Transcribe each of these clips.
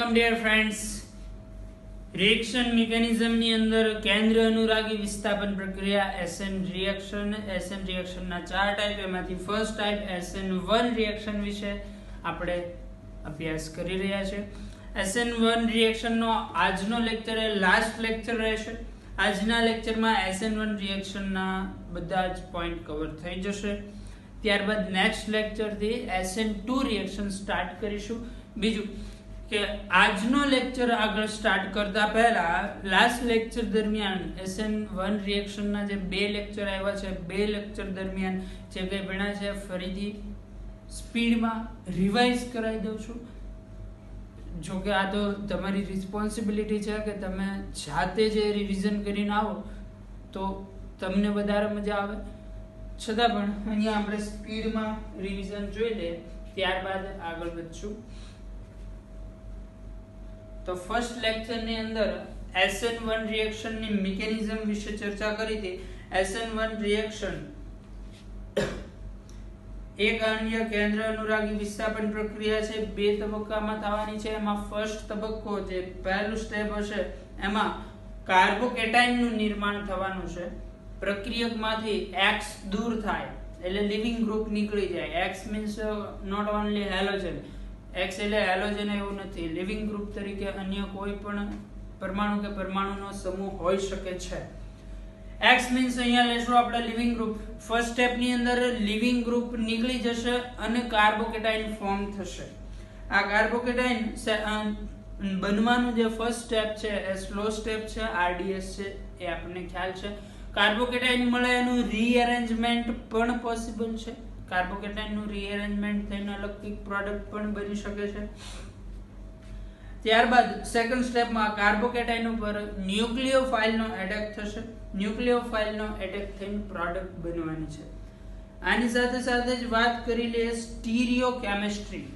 Welcome dear friends. Reaction મિકેનિઝમની અંદર કેન્દ્ર અનુરાગી વિસ્થાપન પ્રક્રિયા એસએન રિએક્શનના 4 ટાઈપ, એમાંથી ફર્સ્ટ ટાઈપ SN1 રિએક્શન વિશે આપણે અભ્યાસ કરી રહ્યા છે. SN1 રિએક્શનનો આજનો લેક્ચર એ લાસ્ટ લેક્ચર રહેશે. આજના લેક્ચરમાં SN1 રિએક્શનના બધા જ પોઈન્ટ કવર થઈ જશે. ત્યારબાદ નેક્સ્ટ લેક્ચરથી SN2 રિએક્શન સ્ટાર્ટ કરીશું. બીજું કે આજનો લેક્ચર આગળ સ્ટાર્ટ કરતા પહેલા લાસ્ટ લેક્ચર દરમિયાન SN1 રિએક્શનના જે 2 લેક્ચર આવ્યા છે, 2 લેક્ચર દરમિયાન જે કંઈ ભણ્યા છે ફરીથી સ્પીડમાં રિવાઇઝ કરાવી દઉં છું. જો કે આ તો તમારી રિસ્પોન્સિબિલિટી છે કે તમે જાતે જે રિવિઝન કરીને આવો તો તમને વધારે મજા આવે. છતાં પણ અહીંયા આપણે સ્પીડમાં રિવિઝન જોઈ લઈએ, ત્યારબાદ આગળ વધશું. તો ફર્સ્ટ લેક્ચરની અંદર SN1 રિએક્શનની મિકેનિઝમ વિશે ચર્ચા કરી હતી. SN1 રિએક્શન એક અન્ય કેન્દ્ર અનુરાગી વિસ્થાપન પ્રક્રિયા છે. 2 તબક્કામાં થવાની છે. એમાં ફર્સ્ટ તબક્કો જે પહેલું સ્ટેપ હશે એમાં કાર્બોકેટાઇનનું નિર્માણ થવાનું છે. પ્રક્રિયકમાંથી X દૂર થાય એટલે લિવિંગ ગ્રુપ નીકળી જાય. X means not only halogen. X એટલે હેલોજન એવું નથી, લિવિંગ ગ્રુપ તરીકે અન્ય કોઈ પણ પરમાણુ કે પરમાણુનો સમૂહ હોઈ શકે છે. X મીન્સ અહીંયા લેશું આપણે લિવિંગ ગ્રુપ. ફર્સ્ટ સ્ટેપ ની અંદર લિવિંગ ગ્રુપ નીકળી જશે અને કાર્બોકેટાઇન ફોર્મ થશે. આ કાર્બોકેટાઇન બનવાનું જે ફર્સ્ટ સ્ટેપ છે એ સ્લો સ્ટેપ છે, RDS છે, એ આપણને ખ્યાલ છે. કાર્બોકેટાઇન મળે એનું રીઅરેન્જમેન્ટ પણ પોસિબલ છે. કાર્બોકેટાઇનનું રીઅરેન્જમેન્ટ થઈને અલગ કંઈક પ્રોડક્ટ પણ બની શકે છે. ત્યારબાદ સેકન્ડ સ્ટેપમાં કાર્બોકેટાઇન ઉપર ન્યુક્લિયોફાઇલનો એટેક થશે. ન્યુક્લિયોફાઇલનો એટેક થઈને પ્રોડક્ટ બનવાની છે. આની સાથે સાથે જ વાત કરી લઈએ સ્ટીરિયોકેમિસ્ટ્રી.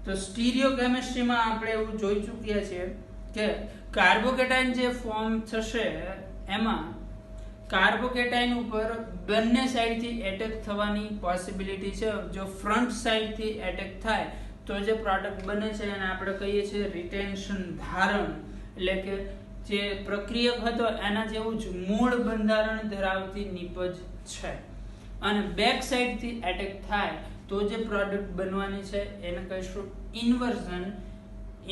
તો સ્ટીરિયોકેમિસ્ટ્રીમાં આપણે એવું જોઈ ચૂક્યા છીએ કે કાર્બોકેટાઇન જે ફોર્મ થશે એમાં કાર્બોકેટાઇન ઉપર બંને સાઈડથી એટેક થવાની પોસિબિલિટી છે. જો ફ્રન્ટ સાઈડથી એટેક થાય તો જે પ્રોડક્ટ બને છે એને આપણે કહીએ છીએ રિટેન્શન, ધારણ. એટલે કે જે પ્રક્રિયક હતો એના જેવું જ મૂળ બંધારણ ધરાવતી નિપજ છે. અને બેક સાઈડથી એટેક થાય તો જે પ્રોડક્ટ બનવાની છે એને કહીશું ઇન્વર્ઝન.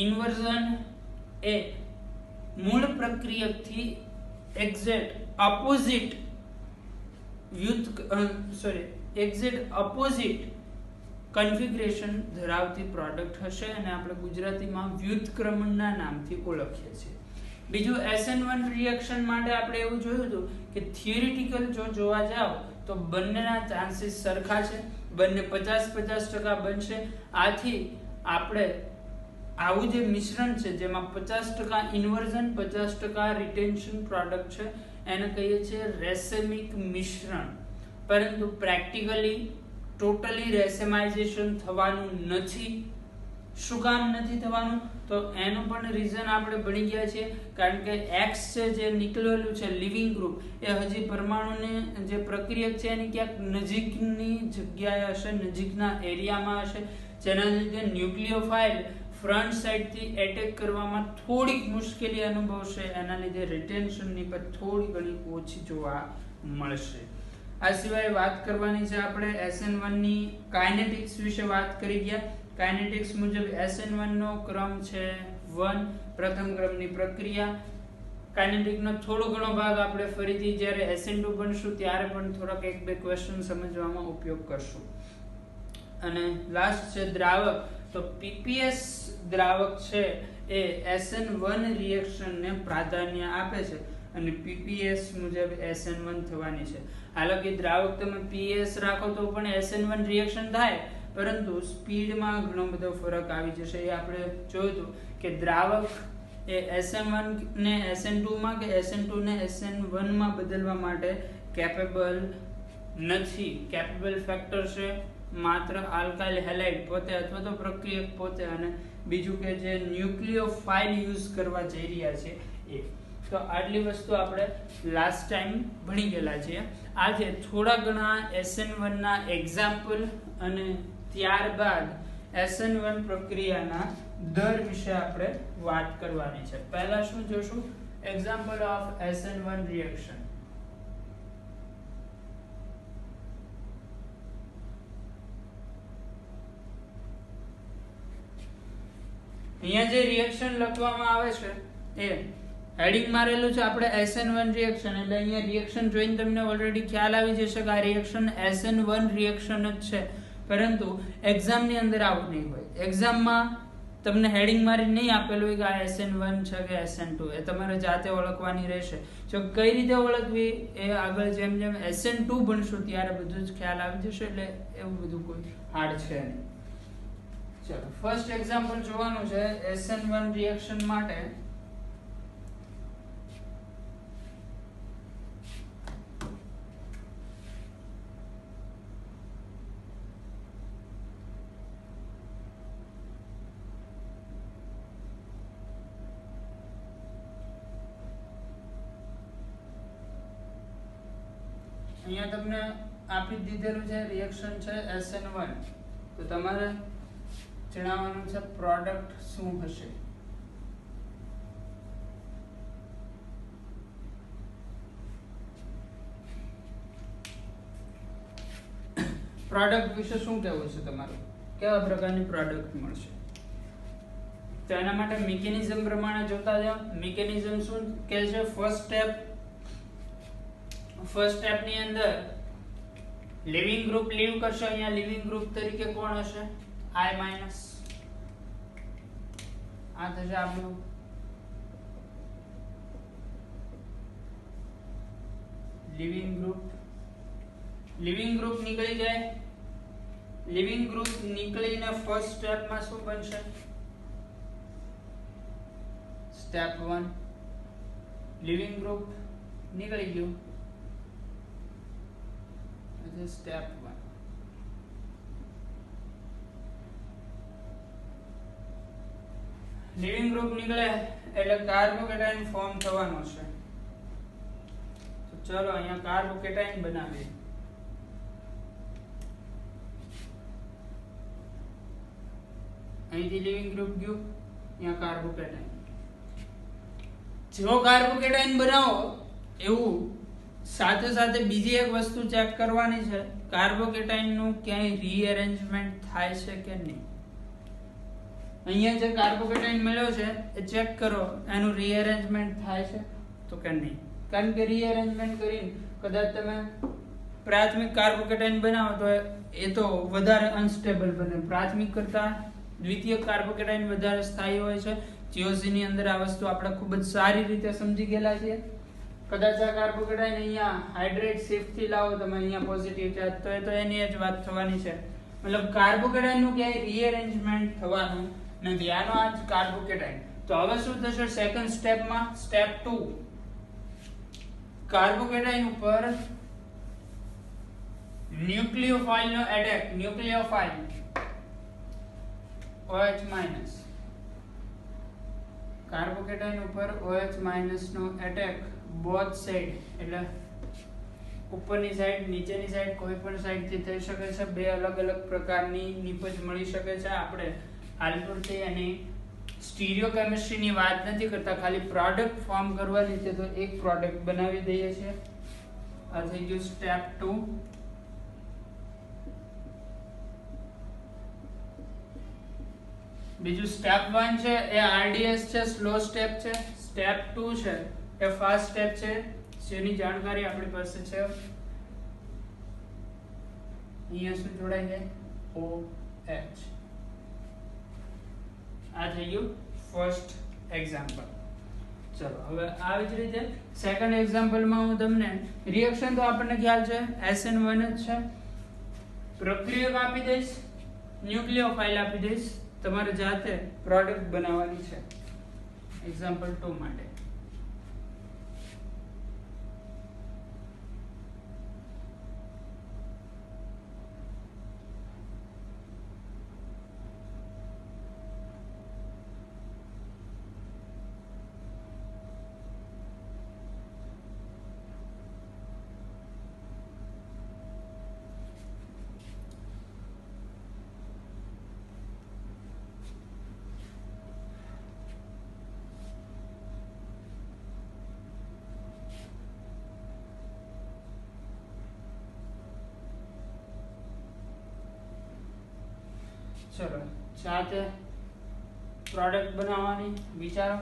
ઇન્વર્ઝન એ મૂળ પ્રક્રિયકથી એક્ઝેક્ટ ઓપોઝિટ કન્ફિગરેશન ધરાવતી પ્રોડક્ટ હશે અને આપણે ગુજરાતીમાં વ્યુત્ક્રમણના નામથી ઓળખીએ છીએ. બીજું SN1 રિએક્શન માટે આપણે એવું જોયું હતું કે થિયરિટિકલ જો જોવા જાવ તો બંનેના ચાન્સીસ સરખા છે, બંને 50-50% બનશે. આથી આપણે આવું જે મિશ્રણ છે જેમાં 50% ઇન્વર્ઝન 50% રિટેન્શન પ્રોડક્ટ છે એને કહીએ છીએ રેસેમિક મિશ્રણ. પરંતુ પ્રેક્ટિકલી ટોટલી રેસેમાઇઝેશન થવાનું નથી. શું કામ નથી થવાનું? તો એનું પણ રીઝન આપણે ભણી ગયા છીએ. કારણ કે X છે જે નીકળેલું છે લિવિંગ ગ્રુપ એ હજી પરમાણુને જે પ્રક્રિયક છે એની ક્યાંક નજીકની જગ્યાએ હશે, નજીકના એરિયામાં હશે, જેના લીધે ન્યુક્લિયોફાઇલ ફ્રન્ટ સાઈડથી એટેક કરવામાં થોડીક મુશ્કેલી અનુભવશે. એના લીધે રિટેન્શનની પર થોડી ઘણી ઓછી જોવા મળશે. આ સિવાય વાત કરવાની છે આપણે SN1 ની કાઇનેટિક્સ વિશે વાત કરી ગયા. કાઇનેટિક્સ મુજબ SN1 નો ક્રમ છે 1, પ્રથમ ક્રમની પ્રક્રિયા. કાઇનેટિકનો થોડો ઘણો ભાગ આપણે ફરીથી જ્યારે SN2 ભણશું ત્યારે પણ થોડાક 1-2 ક્વેશ્ચન સમજવામાં ઉપયોગ કરશું. અને લાસ્ટ છે દ્રાવક. તો PPS દ્રાવક છે એ SN1 રિએક્શનને પ્રાધાન્ય આપે છે અને PPS મુજબ SN1 થવાની છે. હાલાકી દ્રાવક તમે PS રાખો તો પણ SN1 રિએક્શન થાય, પરંતુ સ્પીડમાં ઘણો બધો ફરક આવી જશે. એ આપણે જોયું હતું કે દ્રાવક એ SN1 ને SN2 માં કે SN2 ને SN1 માં બદલવા માટે કેપેબલ નથી. કેપેબલ ફેક્ટર છે માત્ર આલ્કાઇલ હેલાઇડ પોતે અથવા તો પ્રક્રિયક પોતે, અને બીજું કે જે ન્યુક્લિયોફાઇલ યુઝ કરવા જઈ રહ્યા છે એ. તો આટલી વસ્તુ આપણે લાસ્ટ ટાઈમ ભણી ગયેલા છીએ. આજે થોડા ઘણા SN1 ના એક્ઝામ્પલ અને ત્યારબાદ SN1 પ્રક્રિયાના દર વિશે આપણે વાત કરવાની છે. પહેલા શું જોશું? Example of SN1 reaction. અહીંયા જે રિએક્શન લખવામાં આવે છે એ હેડિંગ મારેલું છે આપણે SN1 રિએક્શન, એટલે અહીંયા રિએક્શન જોઈને તમને ઓલરેડી ખ્યાલ આવી જશે કે આ રિએક્શન SN1 રિએક્શન જ છે. પરંતુ એક્ઝામની અંદર આવું નહીં હોય. એક્ઝામમાં તમને હેડિંગ મારી નહીં આપેલું હોય કે આ SN1 છે કે SN2, એ તમારે જાતે ઓળખવાની રહેશે. જો કઈ રીતે ઓળખવી એ આગળ જેમ જેમ SN2 ભણશું ત્યારે બધું જ ખ્યાલ આવી જશે, એટલે એવું બધું કોઈ હાર્ડ છે નહીં. ચલો ફર્સ્ટ એક્ઝામ્પલ જોવાનું છે SN1 રિએક્શન માટે. અહીંયા તમને આપી દીધેલું છે રિએક્શન છે SN1, તો તમારે જણાવવાનું છે પ્રોડક્ટ શું હશે. પ્રોડક્ટ વિશે શું કહેવું છે તમારું? કેવા પ્રકારની પ્રોડક્ટ મળશે? તો એના માટે મિકેનિઝમ પ્રમાણે જોતા જાઓ. મિકેનિઝમ શું કહે છે? ફર્સ્ટ સ્ટેપ ની અંદર લિવિંગ ગ્રુપ લીવ કરશે. અહીંયા લિવિંગ ગ્રુપ તરીકે કોણ હશે? I minus. આ થશે આપણું લિવિંગ ગ્રુપ. લિવિંગ ગ્રુપ નીકળી જાય. લિવિંગ ગ્રુપ નીકળીને ફર્સ્ટ સ્ટેપમાં શું બનશે? સ્ટેપ 1. લિવિંગ ગ્રુપ નીકળી ગયું, સ્ટેપ 1. લિવિંગ ગ્રુપ નીકળે એટલે કાર્બોકેટાઇન ફોર્મ થવાનો છે. તો ચલો અહીંયા કાર્બોકેટાઇન બનાવીએ. અહીંથી લિવિંગ ગ્રુપ ગયું, અહીંયા કાર્બોકેટાઇન. જો કાર્બોકેટાઇન બનાવો એવું સાથે સાથે બીજી એક વસ્તુ ચેક કરવાની છે, કાર્બોકેટાઇન નું ક્યાંય રીઅરેન્જમેન્ટ થાય છે કે નહીં. અહીંયા જે કાર્બોકેટાઇન મળ્યો છે એ ચેક કરો, એનું રીઅરેન્જમેન્ટ થાય છે તો કે નહીં. કારણ કે રીઅરેન્જમેન્ટ કરીને કદાચ તમે પ્રાથમિક કાર્બોકેટાઇન બનાવો તો એ તો વધારે અનસ્ટેબલ બને. પ્રાથમિક કરતા દ્વિતીય કાર્બોકેટાઇન વધારે સ્થાયી હોય છે. જીઓસી ની અંદર આ વસ્તુ આપણે ખૂબ જ સારી રીતે સમજી ગયેલા છીએ. કદાચ આ કાર્બોકેટાઇન અહીંયા હાઇડ્રેટ શિફ્ટ થી લાવો તમે અહીંયા પોઝિટિવ ચાર્જ, તો એ તો એની જ વાત થવાની છે. મતલબ કાર્બોકેટાઇન નું ક્યાંય રીઅરેન્જમેન્ટ થવાનું નથી. આનો આ જ કાર્બોકેટાઇન. તો હવે શું થશે સેકન્ડ સ્ટેપમાં? સ્ટેપ 2. કાર્બોકેટાઇન ઉપર ન્યુક્લિયોફાઇલ નો એટેક. ન્યુક્લિયોફાઇલ OH minus. કાર્બોકેટાઇન ઉપર OH માઈનસ નો એટેક બોથ સાઇડ, એટલે ઉપરની સાઈડ નીચેની સાઈડ કોઈ પણ સાઈડ થી થઈ શકે છે. બે અલગ અલગ પ્રકારની નિપજ મળી શકે છે. આપણે હાલ પૂરતી એની સ્ટીરિયો કેમિસ્ટ્રી ની વાત નથી કરતા, ખાલી પ્રોડક્ટ ફોર્મ કરવા લીધે તો એક પ્રોડક્ટ બનાવી દઈએ છીએ. આ થઈ ગયું સ્ટેપ 2. બીજું સ્ટેપ 1 છે એ RDS છે, સ્લો સ્ટેપ છે. સ્ટેપ 2 છે એ ફાસ્ટ સ્ટેપ છે, જેની જાણકારી આપણી પાસે છે. અહીંયા શું જોડાઈ જાય? OH. આ થઈ ગયું ફર્સ્ટ એક્ઝામ્પલ. ચલો હવે આવી જ રીતે સેકન્ડ એક્ઝામ્પલમાં હું તમને રિએક્શન તો આપણને ખ્યાલ છે SN1 જ છે. પ્રક્રિયક આપી દઈશ, ન્યુક્લિયોફાઇલ આપી દઈશ, તમારે જાતે પ્રોડક્ટ બનાવવાની છે એક્ઝામ્પલ 2 માટે. ચલો સાથે પ્રોડક્ટ બનાવવાની વિચારો,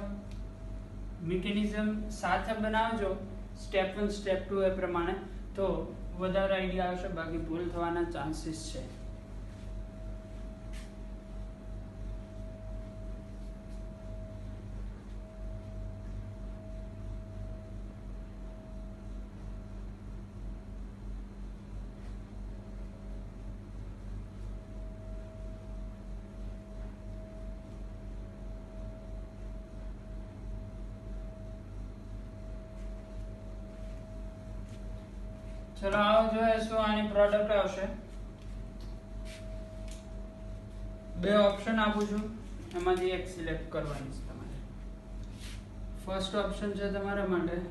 મિકેનિઝમ સાથે બનાવજો સ્ટેપ 1 સ્ટેપ 2 એ પ્રમાણે, તો વધારે આઈડિયા આવશે, બાકી ભૂલ થવાના ચાન્સીસ છે. ચલો આવો જોઈએ શું આની પ્રોડક્ટ આવશે. બે ઓપ્શન આપું છું, એમાંથી એક સિલેક્ટ કરવાની છે તમારે. ફર્સ્ટ ઓપ્શન છે તમારા માટે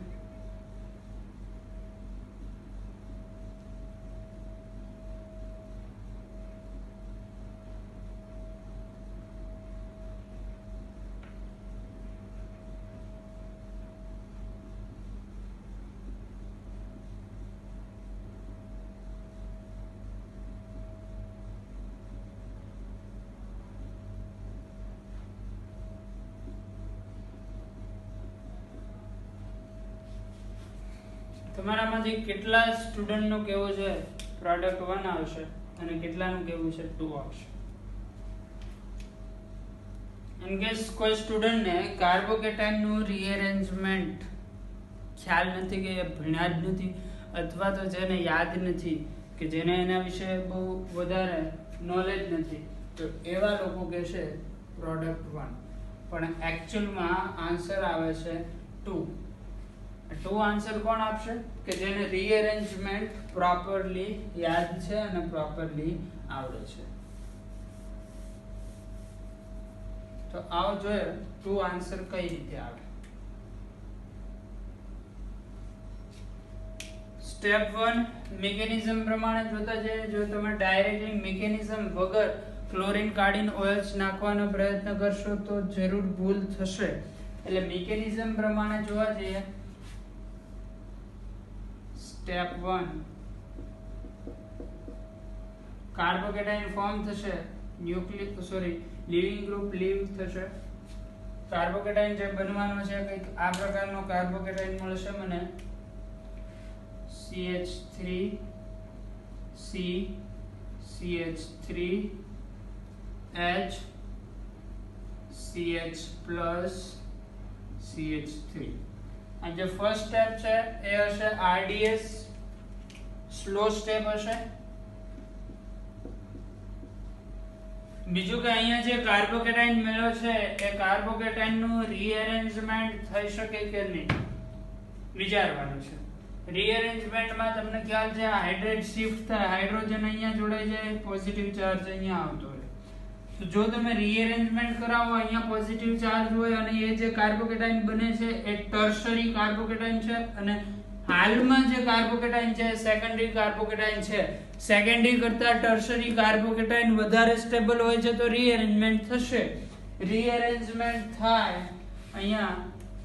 તમારામાંથી કેટલા સ્ટુડન્ટનું કેવું છે પ્રોડક્ટ 1 આવશે અને કેટલાનું કેવું છે 2 આવશે. ઇન કેસ કોઈ સ્ટુડન્ટને કાર્બોકેટાઇનનું રીઅરેન્જમેન્ટ ખ્યાલ નથી, કે ભણ્યા જ નથી, અથવા તો જેને યાદ નથી, કે જેને એના વિશે બહુ વધારે નોલેજ નથી, તો એવા લોકો કહેશે પ્રોડક્ટ 1, પણ એકચ્યુઅલમાં આન્સર આવે છે 2. 2 આન્સર કોણ આપશે? કે જેને રીઅરેન્જમેન્ટ પ્રોપરલી યાદ છે અને પ્રોપરલી આવડે છે. તો આવો જોઈએ 2 આન્સર કઈ રીતે આવે. સ્ટેપ 1 મિકેનિઝમ પ્રમાણે જોતા જઈએ. જો તમે ડાયરેક્ટલી મિકેનિઝમ વગર ક્લોરીન કાર્ડિન ઓઇલ્સ નાખવાનો પ્રયત્ન કરશો તો જરૂર ભૂલ થશે. એટલે મિકેનિઝમ પ્રમાણે જોવા જઈએ. સ્ટેપ 1 કાર્બોકેટાઇન ફોર્મ થશે, લિવિંગ ગ્રુપ લીવ થશે. કાર્બોકેટાઇન જે બનવાનો છે કંઈક આ પ્રકારનો કાર્બોકેટાઇન મળશે મને, CH3 C CH3 H CH plus CH3. અને જે ફર્સ્ટ સ્ટેપ છે એ હશે RDS, સ્લો સ્ટેપ હશે. બીજું કે અહીંયા જે કાર્બોકેટાઇન મળ્યો છે એ કાર્બોકેટાઇન નું રીઅરેન્જમેન્ટ થઈ શકે કે નહીં વિચારવાનું છે. રીઅરેન્જમેન્ટમાં તમને ખ્યાલ છે હાઇડ્રેટ શિફ્ટ થાય, હાઇડ્રોજન અહીંયા જોડાઈ જાય, પોઝિટિવ ચાર્જ અહીંયા આવતો હોય. તો જો તમે રીઅરેન્જમેન્ટ કરાવો, અહીંયા પોઝિટિવ ચાર્જ હોય અને એ જે કાર્બોકેટાઇન બને છે એ ટર્શરી કાર્બોકેટાઇન છે, અને હાલમાં જે કાર્બોકેટાઇન છે સેકન્ડરી કાર્બોકેટાઇન છે. સેકન્ડરી કરતા ટર્શરી કાર્બોકેટાઇન વધારે સ્ટેબલ હોય છે, તો રીઅરેન્જમેન્ટ થશે. રીઅરેન્જમેન્ટ થાય અહીંયા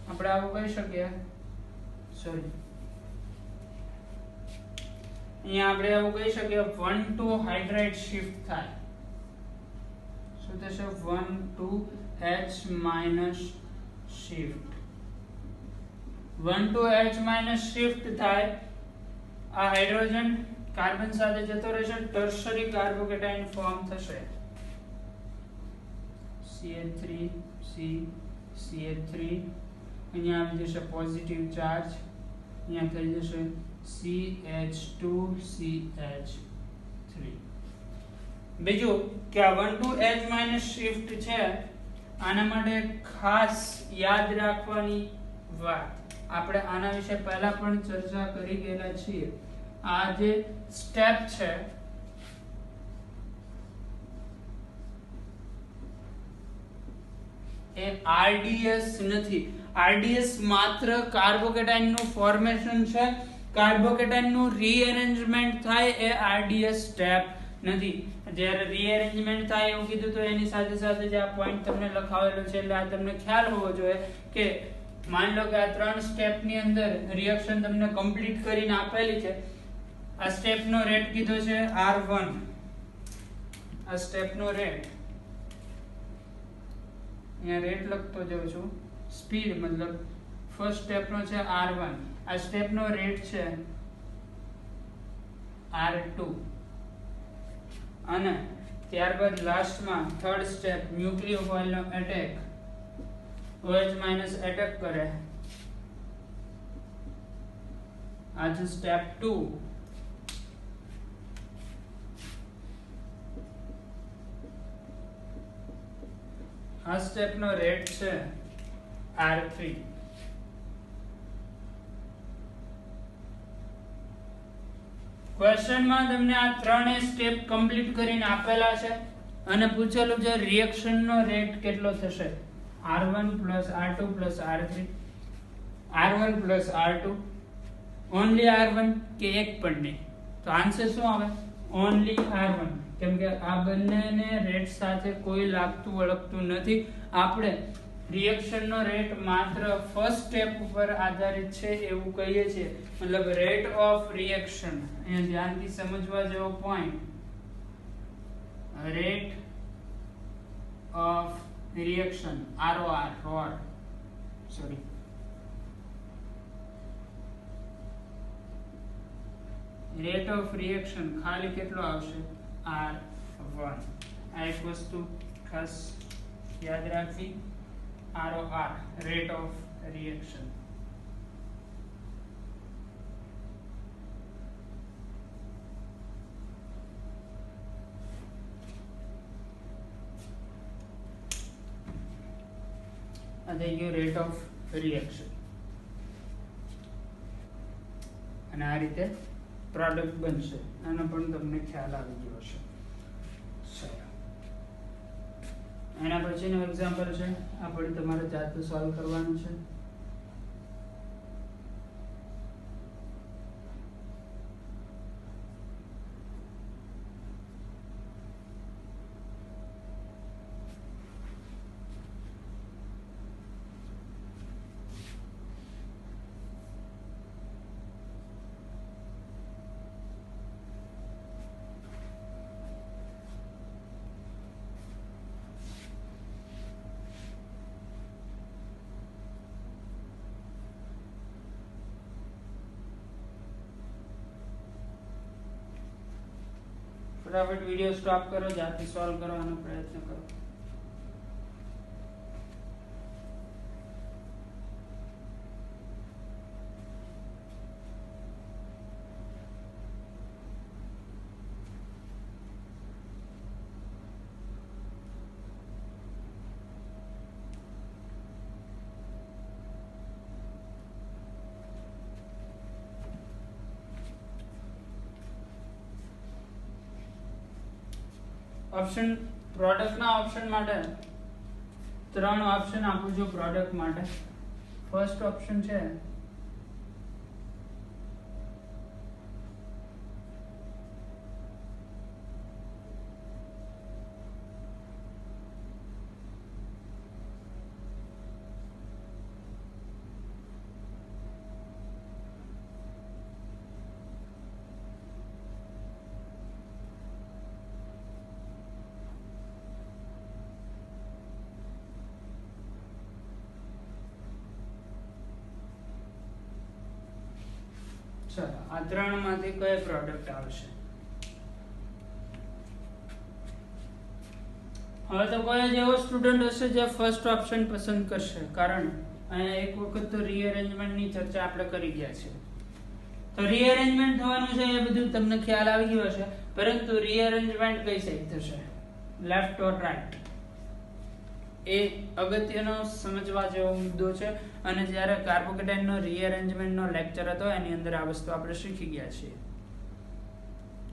આપણે આવું કહી શકીએ, સોરી અહીંયા આપણે આવું કહી શકીએ 1,2 હાઇડ્રેટ શિફ્ટ થાય. શું થશે? 1,2H minus shift. 1,2H minus shift થાય. આ હાઇડ્રોજન કાર્બન સાથે જતો રહેશે, ટર્શરી કાર્બોકેટાઇન ફોર્મ થશે. CH3 C CH3 અહીંયા આવી જશે પોઝિટિવ ચાર્જ, અહીંયા થઈ જશે CH2 CH3. બીજું કે આ 1,2H માઇનસ શિફ્ટ છે, આના માટે ખાસ યાદ રાખવાની વાત, આપણે આના વિશે પહેલા પણ ચર્ચા કરી ગયેલા છીએ. આ જે સ્ટેપ છે એ RDS નથી. RDS માત્ર કાર્બોકેટાઇન નું ફોર્મેશન છે, કાર્બોકેટાઇન નું રીઅરેન્જમેન્ટ થાય એ RDS સ્ટેપ નથી. જ્યારે રીઅરેન્જમેન્ટ થાય એવું કીધું તો એની સાથે સાથે જે આ પોઈન્ટ તમને લખાવેલો છે એટલે આ તમને ખ્યાલ હોવો જોઈએ કે માની લો કે આ 3 સ્ટેપ ની અંદર રિએક્શન તમને કમ્પ્લીટ કરીને આપેલી છે. આ સ્ટેપ નો રેટ કીધો છે R1, આ સ્ટેપ નો રેટ અહીંયા રેટ લખતો જાઉં છું. સ્પીડ મતલબ ફર્સ્ટ સ્ટેપનો છે R1, આ સ્ટેપનો રેટ છે R2 અને ત્યારબાદ લાસ્ટમાં થર્ડ સ્ટેપ ન્યુક્લિયોફાઇલનો એટેક OH- એટેક કરે, આ છે સ્ટેપ 2. આ સ્ટેપનો રેટ છે R3. ક્વેશ્ચનમાં તમને આ ત્રણેય સ્ટેપ કમ્પ્લીટ કરીને આપેલા છે અને પૂછેલું છે રિએક્શનનો રેટ કેટલો થશે, R1 + R2 + R3, R1 + R2, only R1 કે એક પણ નહીં. તો આન્સર શું આવે? ઓન્લી R1, કેમ કે આ બંનેને રેટ સાથે કોઈ લાગતું વળગતું નથી. આપણે રિએક્શનનો રેટ માત્ર ફર્સ્ટ સ્ટેપ ઉપર આધારિત છે એવું કહીએ છીએ, મતલબ રેટ ઓફ રિએક્શન. અહીંયા ધ્યાનથી સમજવા જેવો point, rate of reaction ROR sorry rate of reaction ખાલી કેટલો આવશે? R1. આ એક વસ્તુ ખાસ યાદ રાખવી, ROR રેટ ઓફ રિએક્શન. આ થઈ ગયું રેટ ઓફ રિએક્શન અને આ રીતે પ્રોડક્ટ બનશે. આનો પણ તમને ખ્યાલ આવી ગયો હશે. ચલો, એના પછીનું એક્ઝામ્પલ છે, આ પણ તમારે જાતે સોલ્વ કરવાનું છે. ફટાફટ વિડિયો સ્ટોપ કરો, જાતે સોલ્વ કરવાનો પ્રયત્ન કરો. ઓપ્શન પ્રોડક્ટના ઓપ્શન માટે ત્રણ ઓપ્શન આપું છું પ્રોડક્ટ માટે. ફર્સ્ટ ઓપ્શન છે ચલો આ ત્રણમાંથી કયો પ્રોડક્ટ આવશે? હવે તો કોઈ જ એવો સ્ટુડન્ટ હશે જે ફર્સ્ટ ઓપ્શન પસંદ કરશે, કારણ અહીંયા એક વખત તો રીઅરેન્જમેન્ટની ચર્ચા આપણે કરી ગયા છે. તો રીઅરેન્જમેન્ટ થવાનું છે એ બધું તમને ખ્યાલ આવી ગયો હશે, પરંતુ રીઅરેન્જમેન્ટ કઈ સાઈડ થશે, લેફ્ટ ઓર રાઈટ, એ અગત્યનો સમજવા જેવો મુદ્દો છે. અને જ્યારે કાર્બોકેટાઇનનો રીઅરેન્જમેન્ટનો લેક્ચર હતો એની અંદર આ વસ્તુ આપણે શીખી ગયા છીએ.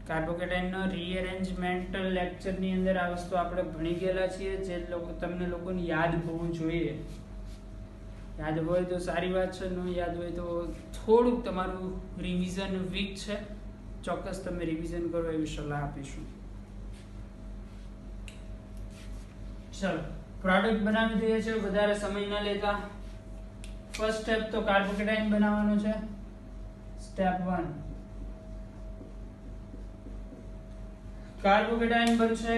કાર્બોકેટાઇનનો રીઅરેન્જમેન્ટ લેક્ચરની અંદર આ વસ્તુ આપણે ભણી ગયેલા છીએ, જે તમને લોકોને યાદ હોવું જોઈએ. યાદ હોય તો સારી વાત છે, ન યાદ હોય તો થોડુંક તમારું રિવિઝન વીક છે. ચોક્કસ તમે રિવિઝન કરો એવી સલાહ આપીશું. ચલો પ્રોડક્ટ બનાવી દઈએ છીએ વધારે સમય ન લેતા. ફર્સ્ટ સ્ટેપ તો કાર્બોકેટાઇન બનાવવાનું છે. સ્ટેપ 1 કાર્બોકેટાઇન બનશે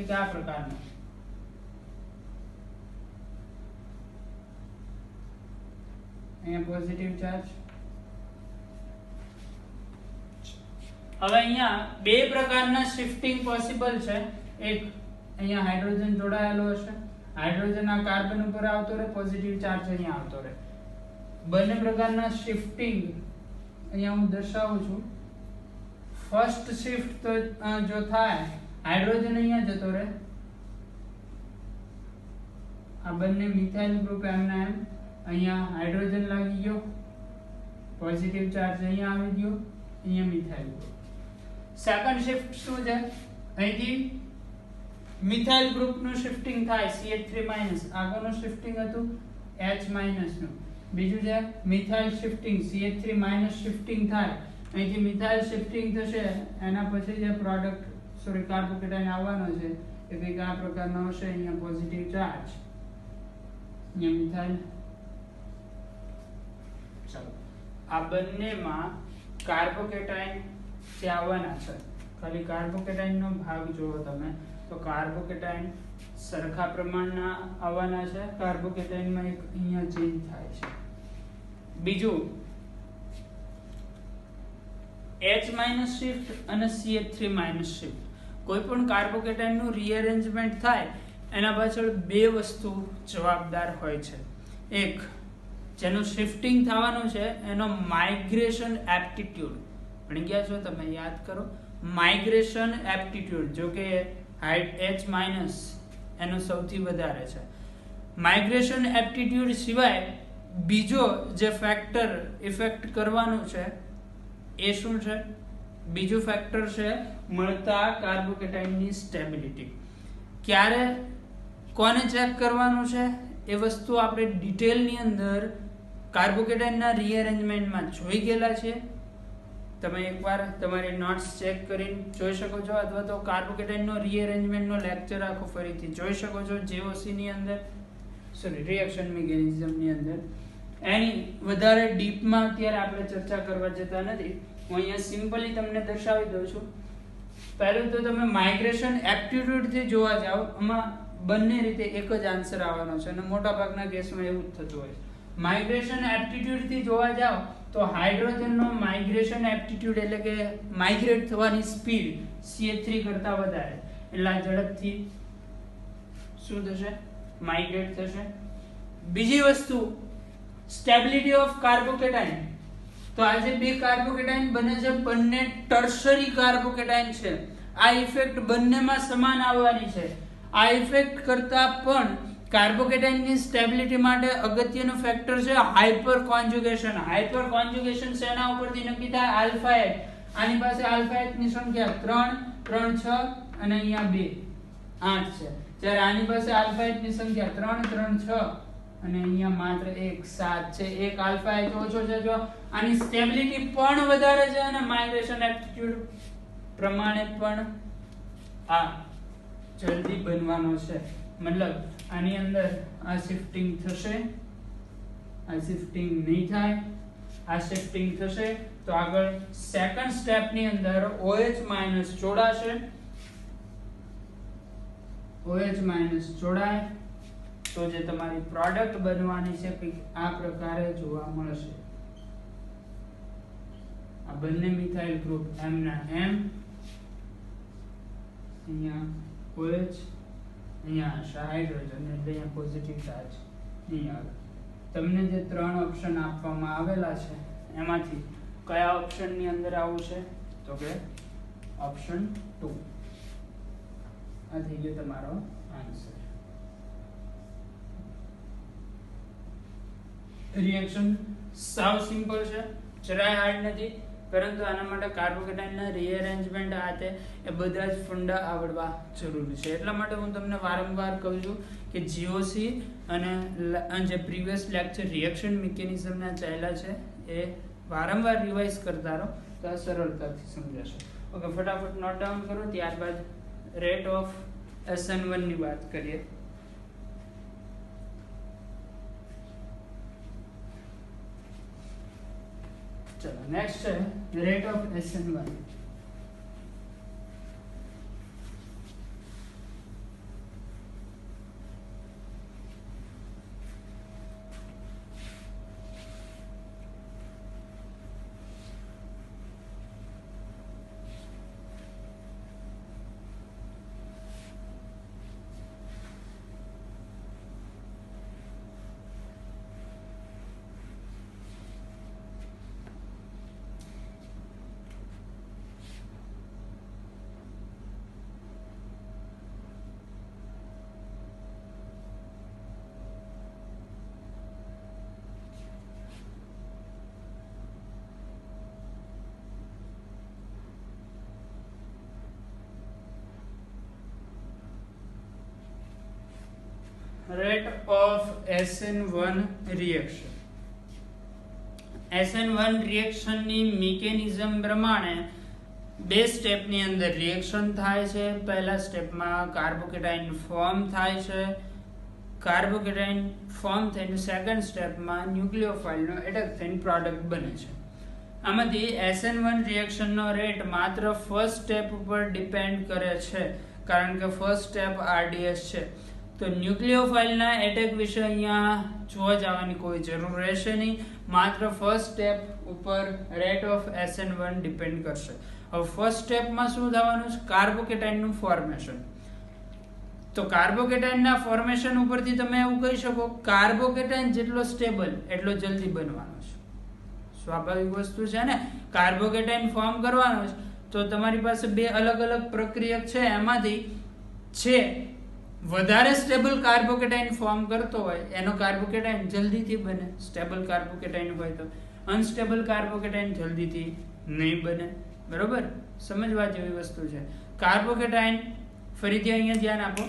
એક આ પ્રકારનો. અહીંયા પોઝિટિવ ચાર્જ. હવે અહીંયા બે પ્રકારના શિફ્ટિંગ પોસિબલ છે. એક અહીંયા હાઇડ્રોજન જોડાયેલો હશે, હાઇડ્રોજન આ કાર્બન ઉપર આવતો રહે, પોઝિટિવ ચાર્જ અહીંયા આવતો રહે. બંને પ્રકારના શિફ્ટિંગ અહીંયા હું દર્શાવું છું. ફર્સ્ટ શિફ્ટ તો જો થાય, હાઇડ્રોજન અહીંયા જતો રહે, આ બંને મિથાઇલ ગ્રુપ એમના એમ, અહીંયા હાઇડ્રોજન લાગી ગયો, પોઝિટિવ ચાર્જ અહીંયા આવી ગયો, અહીંયા મિથાઇલ ગ્રુપ. સેકન્ડ શિફ્ટ શું છે? અહીંથી મિથાઇલ ગ્રુપનું શિફ્ટિંગ થાય, CH3- આગળનું શિફ્ટિંગ હતું H- નું. બીજું છે મિથાઇલ શિફ્ટિંગ, CH3- શિફ્ટિંગ થાય, અહીંથી મિથાઇલ શિફ્ટિંગ થશે, એના પછી જે પ્રોડક્ટ સોરી કાર્બોકેટાઇન આવવાનો છે એ કંઈક આ પ્રકારનો હશે. અહીંયા પોઝિટિવ ચાર્જ, અહીંયા મિથાઇલ. ચાલો, આ બંનેમાં કાર્બોકેટાઇન જે આવવાના છે, ખાલી કાર્બોકેટાઇન નો ભાગ જુઓ તમે તો કાર્બોકેટાઇન સરખા પ્રમાણના આવવાના છે. કાર્બોકેટાઇનમાં એક અહીંયા ચેન્જ થાય છે. બીજું H- શિફ્ટ અને CH3- શિફ્ટ, કોઈ પણ કાર્બોકેટાઇન નું રીઅરેન્જમેન્ટ થાય એના પાછળ બે વસ્તુ જવાબદાર હોય છે. એક, જેનું શિફ્ટિંગ થવાનું છે એનો માઇગ્રેશન એપ્ટિટ્યુડ. ભણી ગયા છો તમે, યાદ કરો. માઇગ્રેશન એપ્ટિટ્યુડ, જો કે H- એનો સૌથી વધારે છે. માઇગ્રેશન એપ્ટિટ્યુડ સિવાય બીજો જે ફેક્ટર ઇફેક્ટ કરવાનું છે એ શું છે? બીજું ફેક્ટર છે મળતા કાર્બોકેટાઇનની સ્ટેબિલિટી. ક્યારે કોને ચેક કરવાનું છે એ વસ્તુ આપણે ડિટેલની અંદર કાર્બોકેટાઇનના રીઅરેન્જમેન્ટમાં જોઈ ગયેલા છે. તમે એકવાર તમારી નોટ્સ ચેક કરીને જોઈ શકો છો, અથવા તો કાર્બોકેટાઇનનો રીઅરેન્જમેન્ટનો લેક્ચર આખો ફરીથી જોઈ શકો છો JOC ની અંદર, સોરી રિએક્શન મિકેનિઝમની અંદર. એની વધારે ડીપમાં અત્યારે આપણે ચર્ચા કરવા જતા નથી. હું અહીંયા સિમ્પલી તમને દર્શાવી દઉં છું. પહેલું તો તમે માઇગ્રેશન એપ્ટિટ્યુડથી જોવા જાઓ, આમાં બંને રીતે એક જ આન્સર આવવાનો છે અને મોટા ભાગના કેસમાં એવું જ થતું હોય છે. માઇગ્રેશન એપ્ટિટ્યુડથી જોવા જાઓ તો હાઇડ્રોજનનો માઇગ્રેશન એપ્ટિટ્યુડ એટલે કે માઇગ્રેટ થવાની સ્પીડ CH3 કરતા વધારે, એટલે ઝડપથી શું થશે? માઇગ્રેટ થશે. બીજી વસ્તુ સ્ટેબિલિટી ઓફ કાર્બોકેટાઇન. તો આ જે બે કાર્બોકેટાઇન બને છે બંને ટર્શરી કાર્બોકેટાઇન છે. આ ઇફેક્ટ બંનેમાં સમાન આવવાની છે. આ ઇફેક્ટ કરતા પણ કાર્બોકેટાઇનની સ્ટેબિલિટી માટે અગત્યનું ફેક્ટર છે હાઇપર કોન્જુગેશન. હાઇપર કોન્જુગેશન શેના ઉપરથી નક્કી થાય? Alpha H. આની પાસે આલ્ફા એચ ની સંખ્યા 3, 3, 6 અને અહીંયા 2, 8 છે. જ્યારે આની પાસે આલ્ફા એચ ની સંખ્યા 3, 3, 6 અને અહીંયા માત્ર 1, 7 છે. એક આલ્ફા એચ ઓછો છે. જો આની સ્ટેબિલિટી પણ વધારે છે અને માઇગ્રેશન એપ્ટિટ્યુડ પ્રમાણે પણ આ જલ્દી બનવાનો છે. મતલબ આની અંદર આ શિફ્ટિંગ થશે, આ શિફ્ટિંગ નહીં થાય, આ શિફ્ટિંગ થશે તો આગળ સેકન્ડ સ્ટેપ ની અંદર OH- જોડાશે. OH- જોડાય તો જે તમારી પ્રોડક્ટ બનવાની છે કંઈક આ પ્રકારે જોવા મળશે. આ બંને મિથાઇલ ગ્રુપ M ના M, અહીંયા OH, અહીંયા હાઇડ્રોજન એટલે અહીંયા પોઝિટિવ ચાર્જ અહીંયા આવે. તમને જે ત્રણ ઓપ્શન આપવામાં આવેલા છે એમાંથી કયા ઓપ્શન ની અંદર આવું છે? તો કે ઓપ્શન 2. આ થઈ ગયો તમારો આન્સર. રિએક્શન સાવ સિમ્પલ છે, જરાય હાર્ડ નથી, પરંતુ આના માટે કાર્બોકેટાઇનના રીઅરેન્જમેન્ટ આ તે એ બધા જ ફંડા આવડવા જરૂરી છે. એટલા માટે હું તમને વારંવાર કહું છું કે GOC અને જે પ્રીવિયસ લેક્ચર રિએક્શન મિકેનિઝમના ચાલ્યા છે એ વારંવાર રિવાઇઝ કરતા રહો તો આ સરળતાથી સમજાશે. ઓકે, ફટાફટ નોટ ડાઉન કરો. ત્યારબાદ રેટ ઓફ SN1 ની વાત કરીએ. ચલો, નેક્સ્ટ છે rate of SN1. rate of SN1 reaction. SN1 reaction ની મિકેનિઝમ પ્રમાણે બે સ્ટેપ ની અંદર રિએક્શન થાય છે. પહેલા સ્ટેપમાં કાર્બોકેટાઇન ફોર્મ થાય છે. કાર્બોકેટાઇન ફોર્મ થઈને સેકન્ડ સ્ટેપમાં ન્યુક્લિયોફાઇલનો એટેક થઈને પ્રોડક્ટ બને છે. આમાંથી SN1 રિએક્શનનો રેટ માત્ર ફર્સ્ટ સ્ટેપ ઉપર ડિપેન્ડ કરે છે, કારણ કે ફર્સ્ટ સ્ટેપ RDS છે. તો ન્યુક્લિયોફાઇલના એટેક વિશે અહીંયા જોવા જવાની કોઈ જરૂર રહેશે નહીં. માત્ર ફર્સ્ટ સ્ટેપ ઉપર રેટ ઓફ SN1 ડિપેન્ડ કરશે. હવે ફર્સ્ટ સ્ટેપમાં શું થવાનું છે? કાર્બોકેટાઇનનું ફોર્મેશન. તો કાર્બોકેટાઇનના ફોર્મેશન ઉપરથી તમે એવું કહી શકો કાર્બોકેટાઇન જેટલો સ્ટેબલ એટલો જલ્દી બનવાનો છે. સ્વાભાવિક વસ્તુ છે ને, કાર્બોકેટાઇન ફોર્મ કરવાનો છે તો તમારી પાસે બે અલગ અલગ પ્રક્રિયક છે, એમાંથી છે વધારે સ્ટેબલ કાર્બોકેટાઇન ફોર્મ કરતો હોય એનો કાર્બોકેટાઇન જલ્દીથી બને. સ્ટેબલ કાર્બોકેટાઇન હોય તો અનસ્ટેબલ કાર્બોકેટાઇન જલ્દીથી નહીં બને. બરોબર, સમજવા જેવી વસ્તુ છે. કાર્બોકેટાઇન ફરીથી અહીંયા ધ્યાન આપો.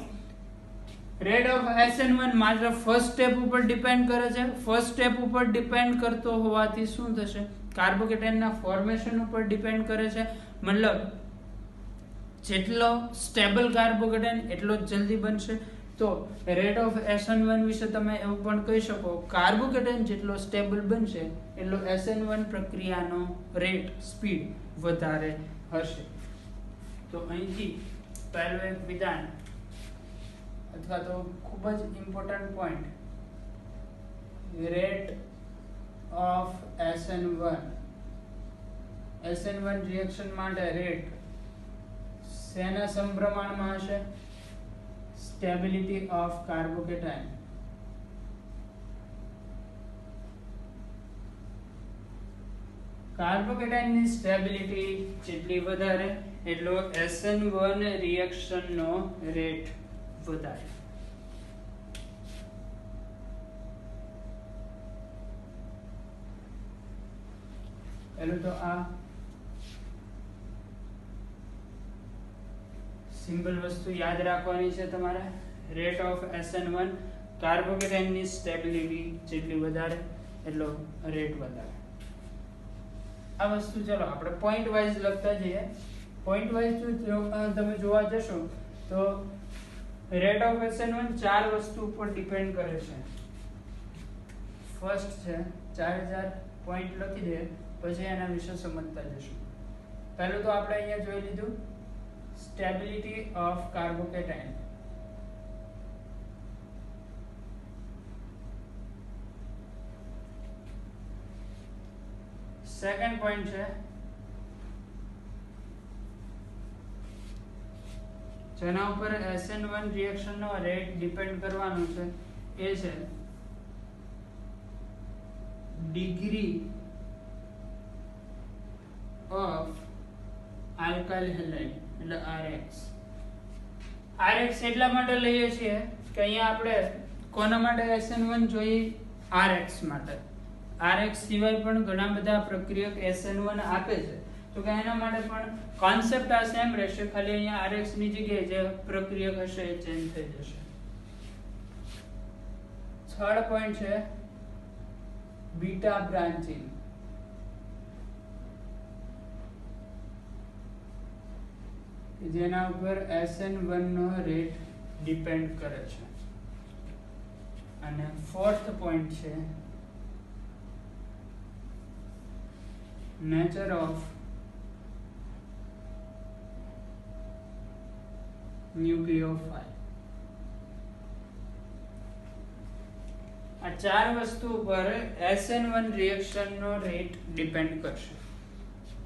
રેટ ઓફ SN1 માત્ર ફર્સ્ટ સ્ટેપ ઉપર ડિપેન્ડ કરે છે. ફર્સ્ટ સ્ટેપ ઉપર ડિપેન્ડ કરતો હોવાથી શું થશે? કાર્બોકેટાઇનના ફોર્મેશન ઉપર ડિપેન્ડ કરે છે. મતલબ જેટલો સ્ટેબલ કાર્બોકેટાઇન એટલો જ જલ્દી બનશે. તો રેટ ઓફ SN1 વિશે તમે એવું પણ કહી શકો કાર્બોકેટાઇન જેટલો સ્ટેબલ બનશે એટલો SN1 પ્રક્રિયાનો રેટ સ્પીડ વધારે હશે. તો અહીંથી પહેલું એક વિધાન અથવા તો ખૂબ જ important point, rate of SN1 reaction માટે રેટ શેના સમપ્રમાણમાં હશે? Stability of carbocation. કાર્બોકેટાઇનની સ્ટેબિલિટી જેટલી વધારે એટલો SN1 રિએક્શનનો રેટ વધારે. પહેલું તો આ સિમ્પલ વસ્તુ યાદ રાખવાની છે તમારે. રેટ ઓફ SN1, કાર્બોકેટાઇનની સ્ટેબિલિટી જેટલી વધારે એટલો રેટ વધારે. આ વસ્તુ ચલો આપણે પોઈન્ટ વાઇઝ લખતા જઈએ. પોઈન્ટ વાઇઝ તમે જોવા જશો તો રેટ ઓફ SN1 ચાર વસ્તુ ઉપર ડિપેન્ડ કરે છે. ફર્સ્ટ છે, ચાર પોઈન્ટ લખી દે પછી એના વિશે સમજતા જશું. પહેલું તો આપણે અહીંયા જોઈ લીધું સ્ટેબિલિટી ઓફ કાર્બોકેટાઇન. સેકન્ડ પોઈન્ટ છે જેના ઉપર SN1 રિએક્શનનો રેટ ડિપેન્ડ કરવાનો છે એ છે ડિગ્રી ઓફ આલ્કાઇલ હેલાઇડ એટલે RX. RX એટલા માટે લઈએ છીએ કે અહીંયા આપણે કોના માટે SN1 જોઈએ? RX માટે. RX સિવાય પણ ઘણા બધા પ્રક્રિયક SN1 આપે છે, તો કે એના માટે પણ કોન્સેપ્ટ આ સેમ રહેશે, ખાલી અહીંયા RX ની જગ્યાએ જે પ્રક્રિયક હશે એ ચેન્જ થઈ જશે. થર્ડ પોઈન્ટ છે બીટા બ્રાન્ચિંગ. જેના ઉપર SN1 નો રેટ ડિપેન્ડ કરે છે. અને ફોર્થ પોઈન્ટ છે નેચર ઓફ ન્યુક્લિયોફાઇલ. આ ચાર વસ્તુ ઉપર SN1 રિએક્શનનો રેટ ડિપેન્ડ કરશે.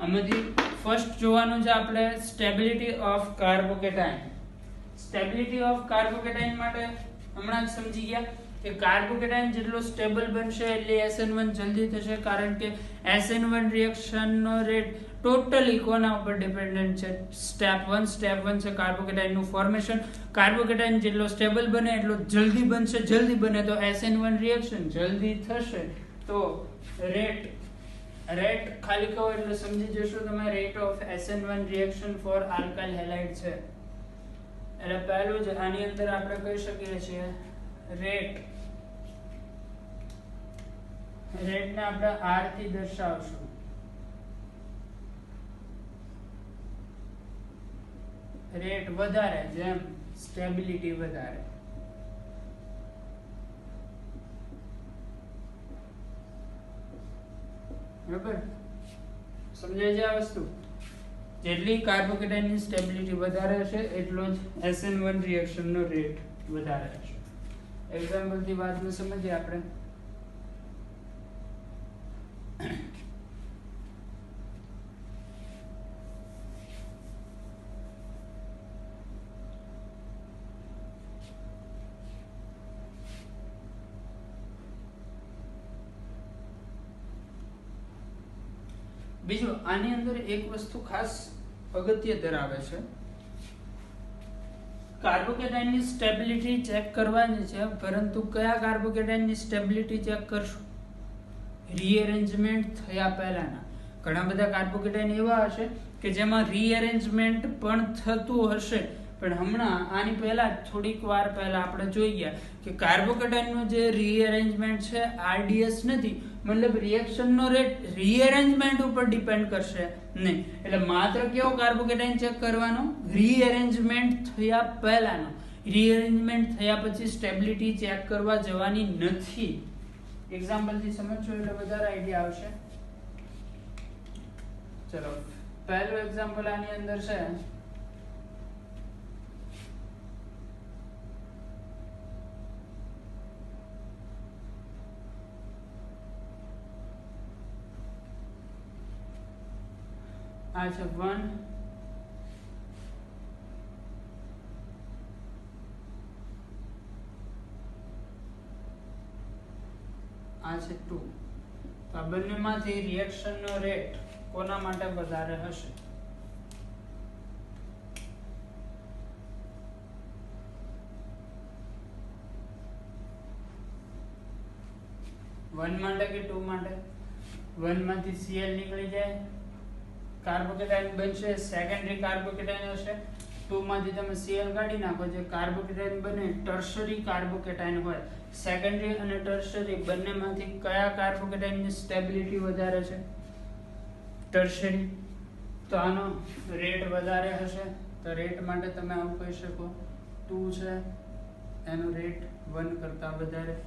આમાંથી ફર્સ્ટ જોવાનું છે આપણે સ્ટેબિલિટી ઓફ કાર્બોકેટાઇન. સ્ટેબિલિટી ઓફ કાર્બોકેટાઇન માટે હમણાં જ સમજી ગયા કે કાર્બોકેટાઇન જેટલો સ્ટેબલ બનશે એટલે SN1 જલ્દી થશે, કારણ કે SN1 રિએક્શનનો રેટ ટોટલી કોના ઉપર ડિપેન્ડન્ટ છે? સ્ટેપ 1 છે કાર્બોકેટાઇનનું ફોર્મેશન. કાર્બોકેટાઇન જેટલો સ્ટેબલ બને એટલો જલ્દી બનશે. જલ્દી બને તો SN1 રિએક્શન જલ્દી થશે. તો રેટ ખાલી કહો એટલે સમજી જશો તમે. Rate of SN1 reaction for alkyl halide છે એટલે પહેલું જ આની અંદર આપણે કહી શકીએ છીએ રેટ ને આપણે R થી દર્શાવશું. રેટ વધારે જેમ સ્ટેબિલિટી વધારે. બરાબર સમજાય છે આ વસ્તુ? જેટલી કાર્બોકેટાઇન ની સ્ટેબિલિટી વધારે હશે એટલો જ SN1 રિએક્શન નો રેટ વધારે હશે. એક્ઝામ્પલ થી વાતને સમજીએ આપણે. બીજું આની અંદર એક વસ્તુ ખાસ અગત્ય ધરાવે છે. કાર્બોકેટાઇન ની સ્ટેબિલિટી ચેક કરવાની છે, પરંતુ કયા કાર્બોકેટાઇન ની સ્ટેબિલિટી ચેક કરશું? રીઅરેન્જમેન્ટ થયા પહેલાના. ઘણા બધા કાર્બોકેટાઇન એવા હશે કે જેમાં રીઅરેન્જમેન્ટ પણ થતું હશે, પણ હમણાં આની પહેલા થોડીક વાર પહેલા આપણે જોઈ ગયા કે કાર્બોકેટાઇન નું જે રીઅરેન્જમેન્ટ છે RDS નથી, મતલબ રિએક્શન નો રેટ રીઅરેન્જમેન્ટ ઉપર ડિપેન્ડ કરશે નહીં. એટલે માત્ર કેવો કાર્બોકેટાઇન ચેક કરવાનો? રીઅરેન્જમેન્ટ થયા પહેલાનો. રીઅરેન્જમેન્ટ થયા પછી સ્ટેબિલિટી ચેક કરવા જવાની નથી. એક્ઝામ્પલ થી સમજજો એટલે વધારે આઈડિયા આવશે. ચલો પહેલું એક્ઝામ્પલ આની અંદર છે. આ છે 1, આ છે 2. તો આ બંનેમાંથી રિએક્શનનો રેટ કોના માટે વધારે હશે? વન માટે કે 2 માટે? 1 માંથી Cl નીકળી જાય, કાર્બોકેટાઇન બનશે, સેકન્ડરી કાર્બોકેટાઇન હશે. 2 માંથી તમે Cl કાઢી નાખો, જે કાર્બોકેટાઇન બને ટર્શરી કાર્બોકેટાઇન હોય. સેકન્ડરી અને ટર્શરી બંનેમાંથી કયા કાર્બોકેટાઇનની સ્ટેબિલિટી વધારે છે? ટર્શરી. તો આનો રેટ વધારે હશે. તો રેટ માટે તમે આવું કહી શકો 2 છે, એનો રેટ 1 કરતા વધારે.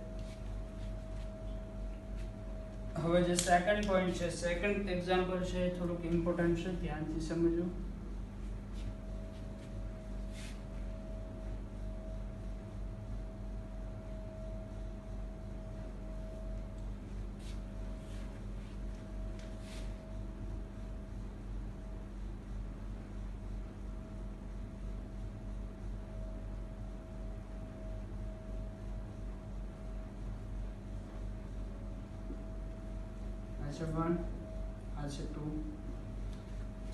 હવે જે સેકન્ડ પોઈન્ટ છે, સેકન્ડ એક્ઝામ્પલ છે, થોડુંક ઇમ્પોર્ટન્ટ છે, ધ્યાનથી સમજો. આ છે 1, આ છે 2.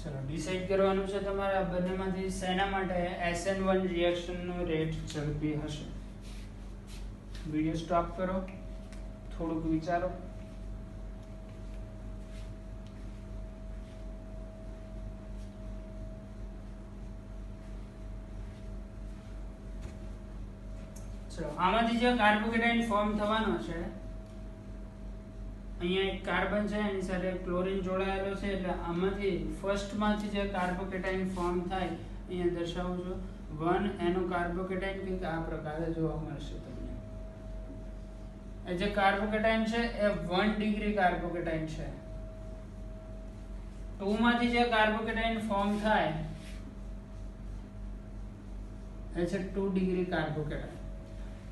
ચલો ડિસાઈડ કરવાનું છે તમારે આ બંનેમાંથી શેના માટે SN1 રિએક્શનનો રેટ ઝડપી હશે. વિડિયો સ્ટોપ કરો, થોડુંક વિચારો. ચલો આમાંથી જે કાર્બોકેટાઇન ફોર્મ થવાનો છે, અહીંયા એક કાર્બન છે, એની સાથે ક્લોરીન જોડાયેલો છે, એટલે આમાંથી ફર્સ્ટ માંથી જે કાર્બોકેટાઇન ફોર્મ થાય અહીંયા દર્શાવું છું. 1 એનું કાર્બોકેટાઇન કંઈક આ પ્રકારે જોવા મળશે તમને. એ જે કાર્બોકેટાઇન છે એ 1 ડિગ્રી કાર્બોકેટાઇન છે. 2 માંથી જે કાર્બોકેટાઇન ફોર્મ થાય એ છે 2 ડિગ્રી કાર્બોકેટાઇન.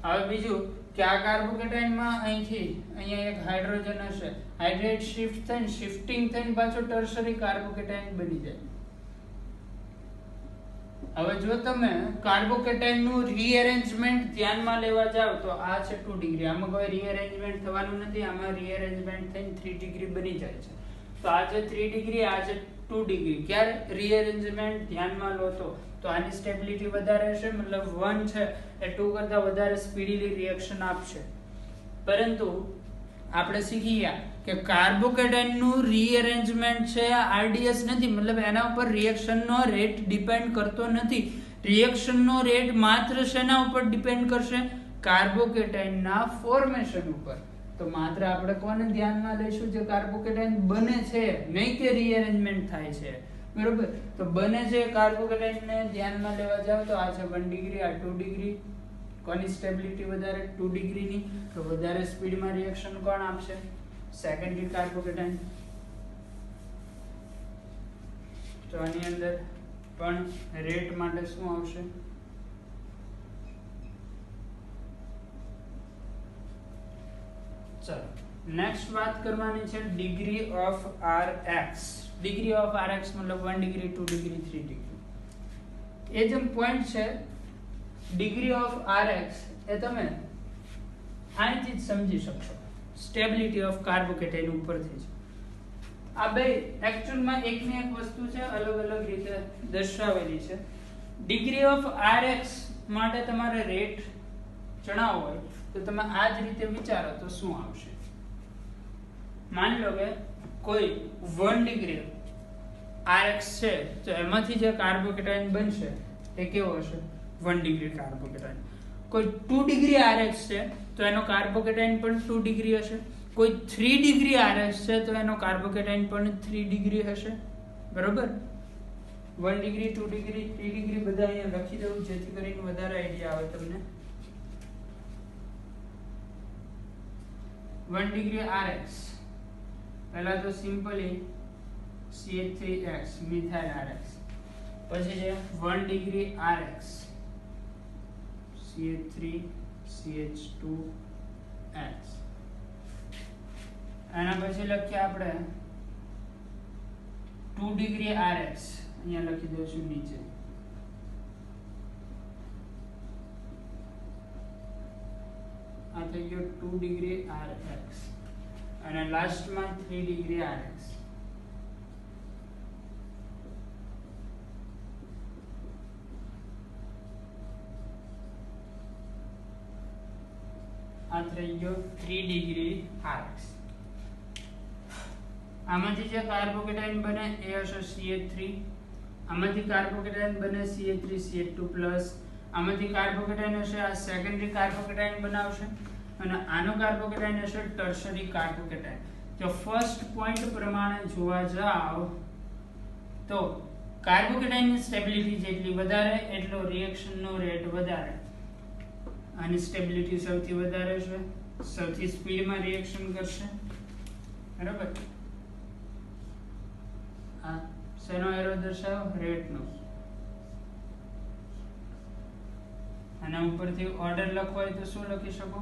હવે બીજું કે આ કાર્બોકેટાઇન માં અહીંથી અહીંયા એક હાઇડ્રોજન હશે, હાઇડ્રેટ શિફ્ટ થઈને શિફ્ટિંગ થઈને પાછો ટર્શરી કાર્બોકેટાઇન બની જાય. હવે જો તમે કાર્બોકેટાઇન નું રીઅરેન્જમેન્ટ ધ્યાનમાં લેવા જાવ તો આ છે 2 ડિગ્રી. આમાં કોઈ રીઅરેન્જમેન્ટ થવાનું નથી, આમાં રીઅરેન્જમેન્ટ થઈને 3 ડિગ્રી બની જાય છે. તો આ છે 3 ડિગ્રી, આ છે 2 ડિગ્રી. ક્યારે રીઅરેન્જમેન્ટ ધ્યાનમાં લો તો આની સ્ટેબિલિટી વધારે હશે, મતલબ 1 છે એ 2 કરતા વધારે સ્પીડીલી રિએક્શન આપશે. પરંતુ આપણે શીખી ગયા કે કાર્બોકેટાઇન નું રીઅરેન્જમેન્ટ છે RDS નથી, મતલબ એના ઉપર રિએક્શનનો રેટ ડિપેન્ડ કરતો નથી. રિએક્શનનો રેટ માત્ર શેના ઉપર ડિપેન્ડ કરશે? કાર્બોકેટાઇન ના ફોર્મેશન ઉપર. તો માત્ર આપણે કોને ધ્યાનમાં લઈશું જે કાર્બોકેટાઇન બને છે, નહીં કે રીઅરેન્જમેન્ટ થાય છે. બરોબર, તો બને છે કાર્બોકેટાઇન ને ધ્યાનમાં લેવા જાવ તો આ છે 1 ડિગ્રી, આ 2 ડિગ્રી. કોની સ્ટેબિલિટી વધારે? 2 ડિગ્રીની. તો વધારે સ્પીડમાં રિએક્શન કોણ આપશે? સેકન્ડરી કાર્બોકેટાઇન. તો આની અંદર પણ રેટ માટે શું આવશે? ચલો નેક્સ્ટ વાત કરવાની છે degree of Rx. Degree of Rx મતલબ 1 ડિગ્રી, 2 ડિગ્રી, 3 ડિગ્રી. એ જે પોઈન્ટ છે ડિગ્રી ઓફ Rx એ તમે અહીંથી જ સમજી શકશો. સ્ટેબિલિટી ઓફ કાર્બોકેટાઇન ઉપરથી જ. આ બે એક્ચ્યુઅલમાં એકની એક વસ્તુ છે, અલગ અલગ રીતે દર્શાવેલી છે. ડિગ્રી ઓફ Rx માટે તમારે રેટ જણાવવો હોય તો તમે આ જ રીતે વિચારો તો શું આવશે? માની લો કે કોઈ 1 ડિગ્રી Rx છે તો એમાંથી જે કાર્બોકેટાઇન બનશે એ કેવો હશે? 1 ડિગ્રી કાર્બોકેટાઇન. કોઈ 2 ડિગ્રી Rx છે તો એનો કાર્બોકેટાઇન પણ 2 ડિગ્રી હશે. કોઈ 3 ડિગ્રી Rx છે તો એનો કાર્બોકેટાઇન પણ 3 ડિગ્રી હશે. બરોબર, 1 ડિગ્રી, 2 ડિગ્રી, 3 ડિગ્રી બધા અહીંયા લખી દઉં જેથી કરીને વધારે આઈડિયા આવે તમને. 1 ડિગ્રી Rx પહેલા તો સિમ્પલી CH3X મિથાઇલ Rx, પછી છે 1 ડિગ્રી Rx CH3CH2X, એના પછી લખીએ આપણે 2 ડિગ્રી Rx, અહીંયા લખી દઈશું નીચે. આ થઈ ગયો 2 ડિગ્રી Rx અને લાસ્ટમાં 3 ડિગ્રી Rx. આ થઈ ગયો 3 ડિગ્રી Rx. આમાંથી જે કાર્બોકેટાઇન બને એ હશે CH3, આમાંથી કાર્બોકેટાઇન બને CH3CH2+, આમાંથી કાર્બોકેટાઇન હશે આ સેકન્ડરી કાર્બોકેટાઇન બનાવશે અને આનો કાર્બોકેટાઇન હશે ટર્શરી કાર્બોકેટાઇન. જો ફર્સ્ટ પોઈન્ટ પ્રમાણે જોવા જાવ તો કાર્બોકેટાઇનની સ્ટેબિલિટી જેટલી વધારે એટલો રિએક્શનનો રેટ વધારે. આની સ્ટેબિલિટી સૌથી વધારે છે, સૌથી સ્પીડમાં રિએક્શન કરશે. બરાબર, આ શેનો એરો દર્શાવ્યો? રેટનો. આના ઉપરથી ઓર્ડર લખવો હોય તો શું લખી શકો?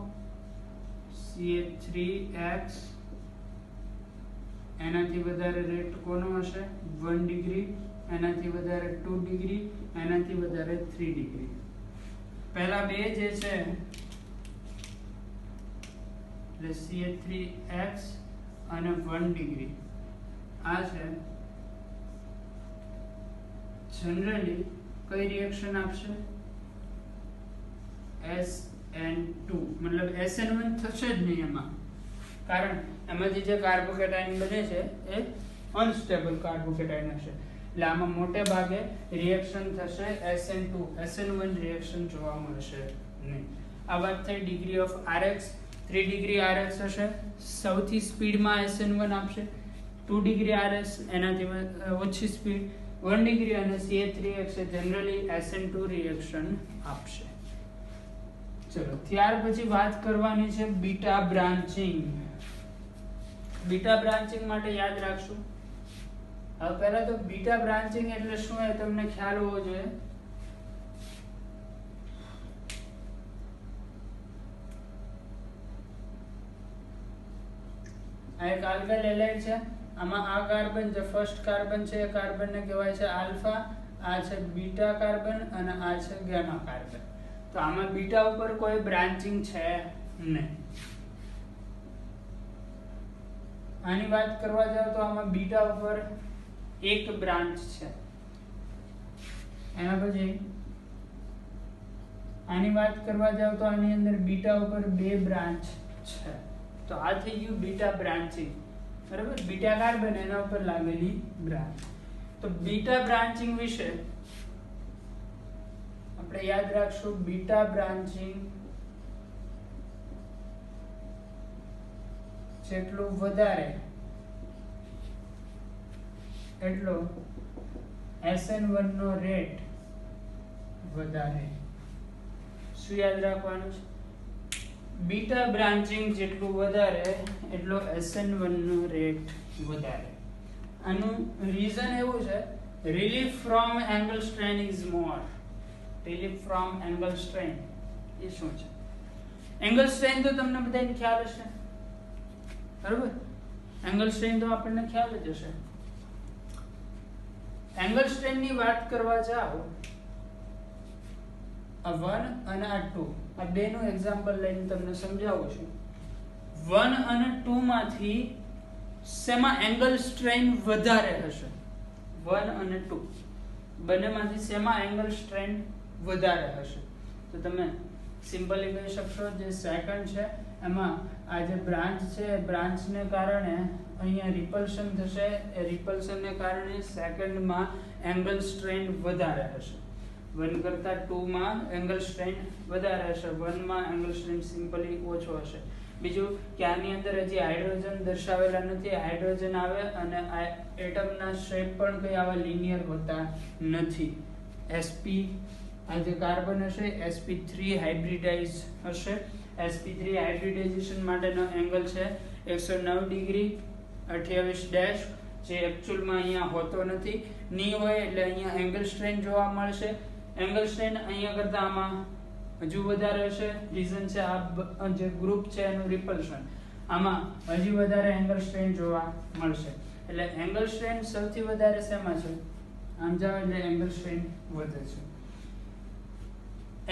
CH3X એનાથી વધારે રેટ કોનો હશે? 1 ડિગ્રી, એનાથી વધારે 2 ડિગ્રી, એનાથી વધારે 3 ડિગ્રી. પહેલા બે જે છે એટલે CH3X અને 1 ડિગ્રી આ છે જનરલી કઈ રિએક્શન આપશે? SN2 મતલબ SN1 થશે જ નહીં એમાં, કારણ એમાંથી જે કાર્બોકેટાઇન બને છે એ અનસ્ટેબલ કાર્બોકેટાઇન હશે. એટલે આમાં મોટે ભાગે રિએક્શન થશે SN2, SN1 રિએક્શન જોવા મળશે નહીં. આ વાત થઈ degree of Rx. 3 degree Rx હશે, સૌથી સ્પીડમાં SN1 આપશે. 2 ડિગ્રી Rx એનાથી ઓછી સ્પીડ. 1 ડિગ્રી અને CH3X જનરલી SN2 રિએક્શન આપશે. ચલો ત્યાર પછી વાત કરવાની છે બીટા બ્રાન્ચિંગ. બીટા બ્રાન્ચિંગ માટે યાદ રાખશું. હવે પહેલા તો બીટા બ્રાન્ચિંગ એટલે શું એ તમને ખ્યાલ હોવો જોઈએ. આ એક આલ્કાઇલ હેલાઇડ છે. આમાં આ કાર્બન જે ફર્સ્ટ કાર્બન છે એ કાર્બન ને કહેવાય છે આલ્ફા, આ છે બીટા કાર્બન અને આ છે ગામા કાર્બન. તો આમાં બીટા ઉપર કોઈ બ્રાન્ચિંગ છે નહીં. આની વાત કરવા જાવ તો આમાં બીટા ઉપર એક બ્રાન્ચ છે. એના પછી આની વાત કરવા જાવ તો આની અંદર બીટા ઉપર બે બ્રાન્ચ છે. તો આ થઈ ગયું બીટા બ્રાન્ચિંગ. બરાબર, બીટા કાર્બન એના ઉપર લાગેલી બ્રાન્ચ. તો બીટા બ્રાન્ચિંગ વિશે આપણે યાદ રાખશું. બીટા બ્રાન્ચિંગ જેટલું વધારે એટલો SN1 નો રેટ વધારે. શું યાદ રાખવાનું છે? બીટા બ્રાન્ચિંગ જેટલું વધારે એટલો SN1 નો રેટ વધારે. આનું રીઝન એવું છે, relief from angle strain is more. Relief from angle strain એ શું છે? એંગલ સ્ટ્રેન તો તમને બધાને ખ્યાલ હશે, બરાબર? એંગલ સ્ટ્રેન તો આપણને ખ્યાલ જ હશે. એંગલ સ્ટ્રેન ની વાત કરવા જાઓ, આ 1 અને આ 2, આ બેનું એક્ઝામ્પલ લઈને તમને સમજાવું છું. 1 અને 2 માંથી શેમાં એંગલ સ્ટ્રેન વધારે હશે? 1 અને 2 બંનેમાંથી શેમાં એંગલ સ્ટ્રેન વધારે હશે? તો તમે સિમ્પલી કહી શકશો જે સેકન્ડ છે એમાં આ જે બ્રાન્ચ છે, બ્રાન્ચને કારણે અહીંયા રિપલ્શન થશે, એ રિપલ્શનને કારણે સેકન્ડમાં એંગલ સ્ટ્રેન વધારે હશે. 1 કરતા 2 માં એંગલ સ્ટ્રેન વધારે હશે, 1 માં એંગલ સ્ટ્રેન સિમ્પલી ઓછો હશે. બીજું કે આની અંદર હજી હાઇડ્રોજન દર્શાવેલા નથી. હાઇડ્રોજન આવે અને આ એટમના શેપ પણ કઈ આવા લિનિયર હોતા નથી. sp આ જે કાર્બન હશે sp3 હાઇબ્રિડાઇઝ હશે. sp3 હાઇબ્રિડાઇઝેશન માટેનો એંગલ છે 109 ડિગ્રી 28 ડેશ, જે એકચ્યુઅલમાં અહીંયા હોતો નથી. ની હોય એટલે અહીંયા એંગલ સ્ટ્રેન જોવા મળશે. એંગલ સ્ટ્રેન અહીંયા કરતા આમાં હજુ વધારે હશે. રીઝન છે આ જે ગ્રુપ છે એનું રિપલ્શન, આમાં હજી વધારે એંગલ સ્ટ્રેન જોવા મળશે. એટલે એંગલ સ્ટ્રેન સૌથી વધારે શેમાં છે? આમ જાવ એટલે એંગલ સ્ટ્રેન વધે છે.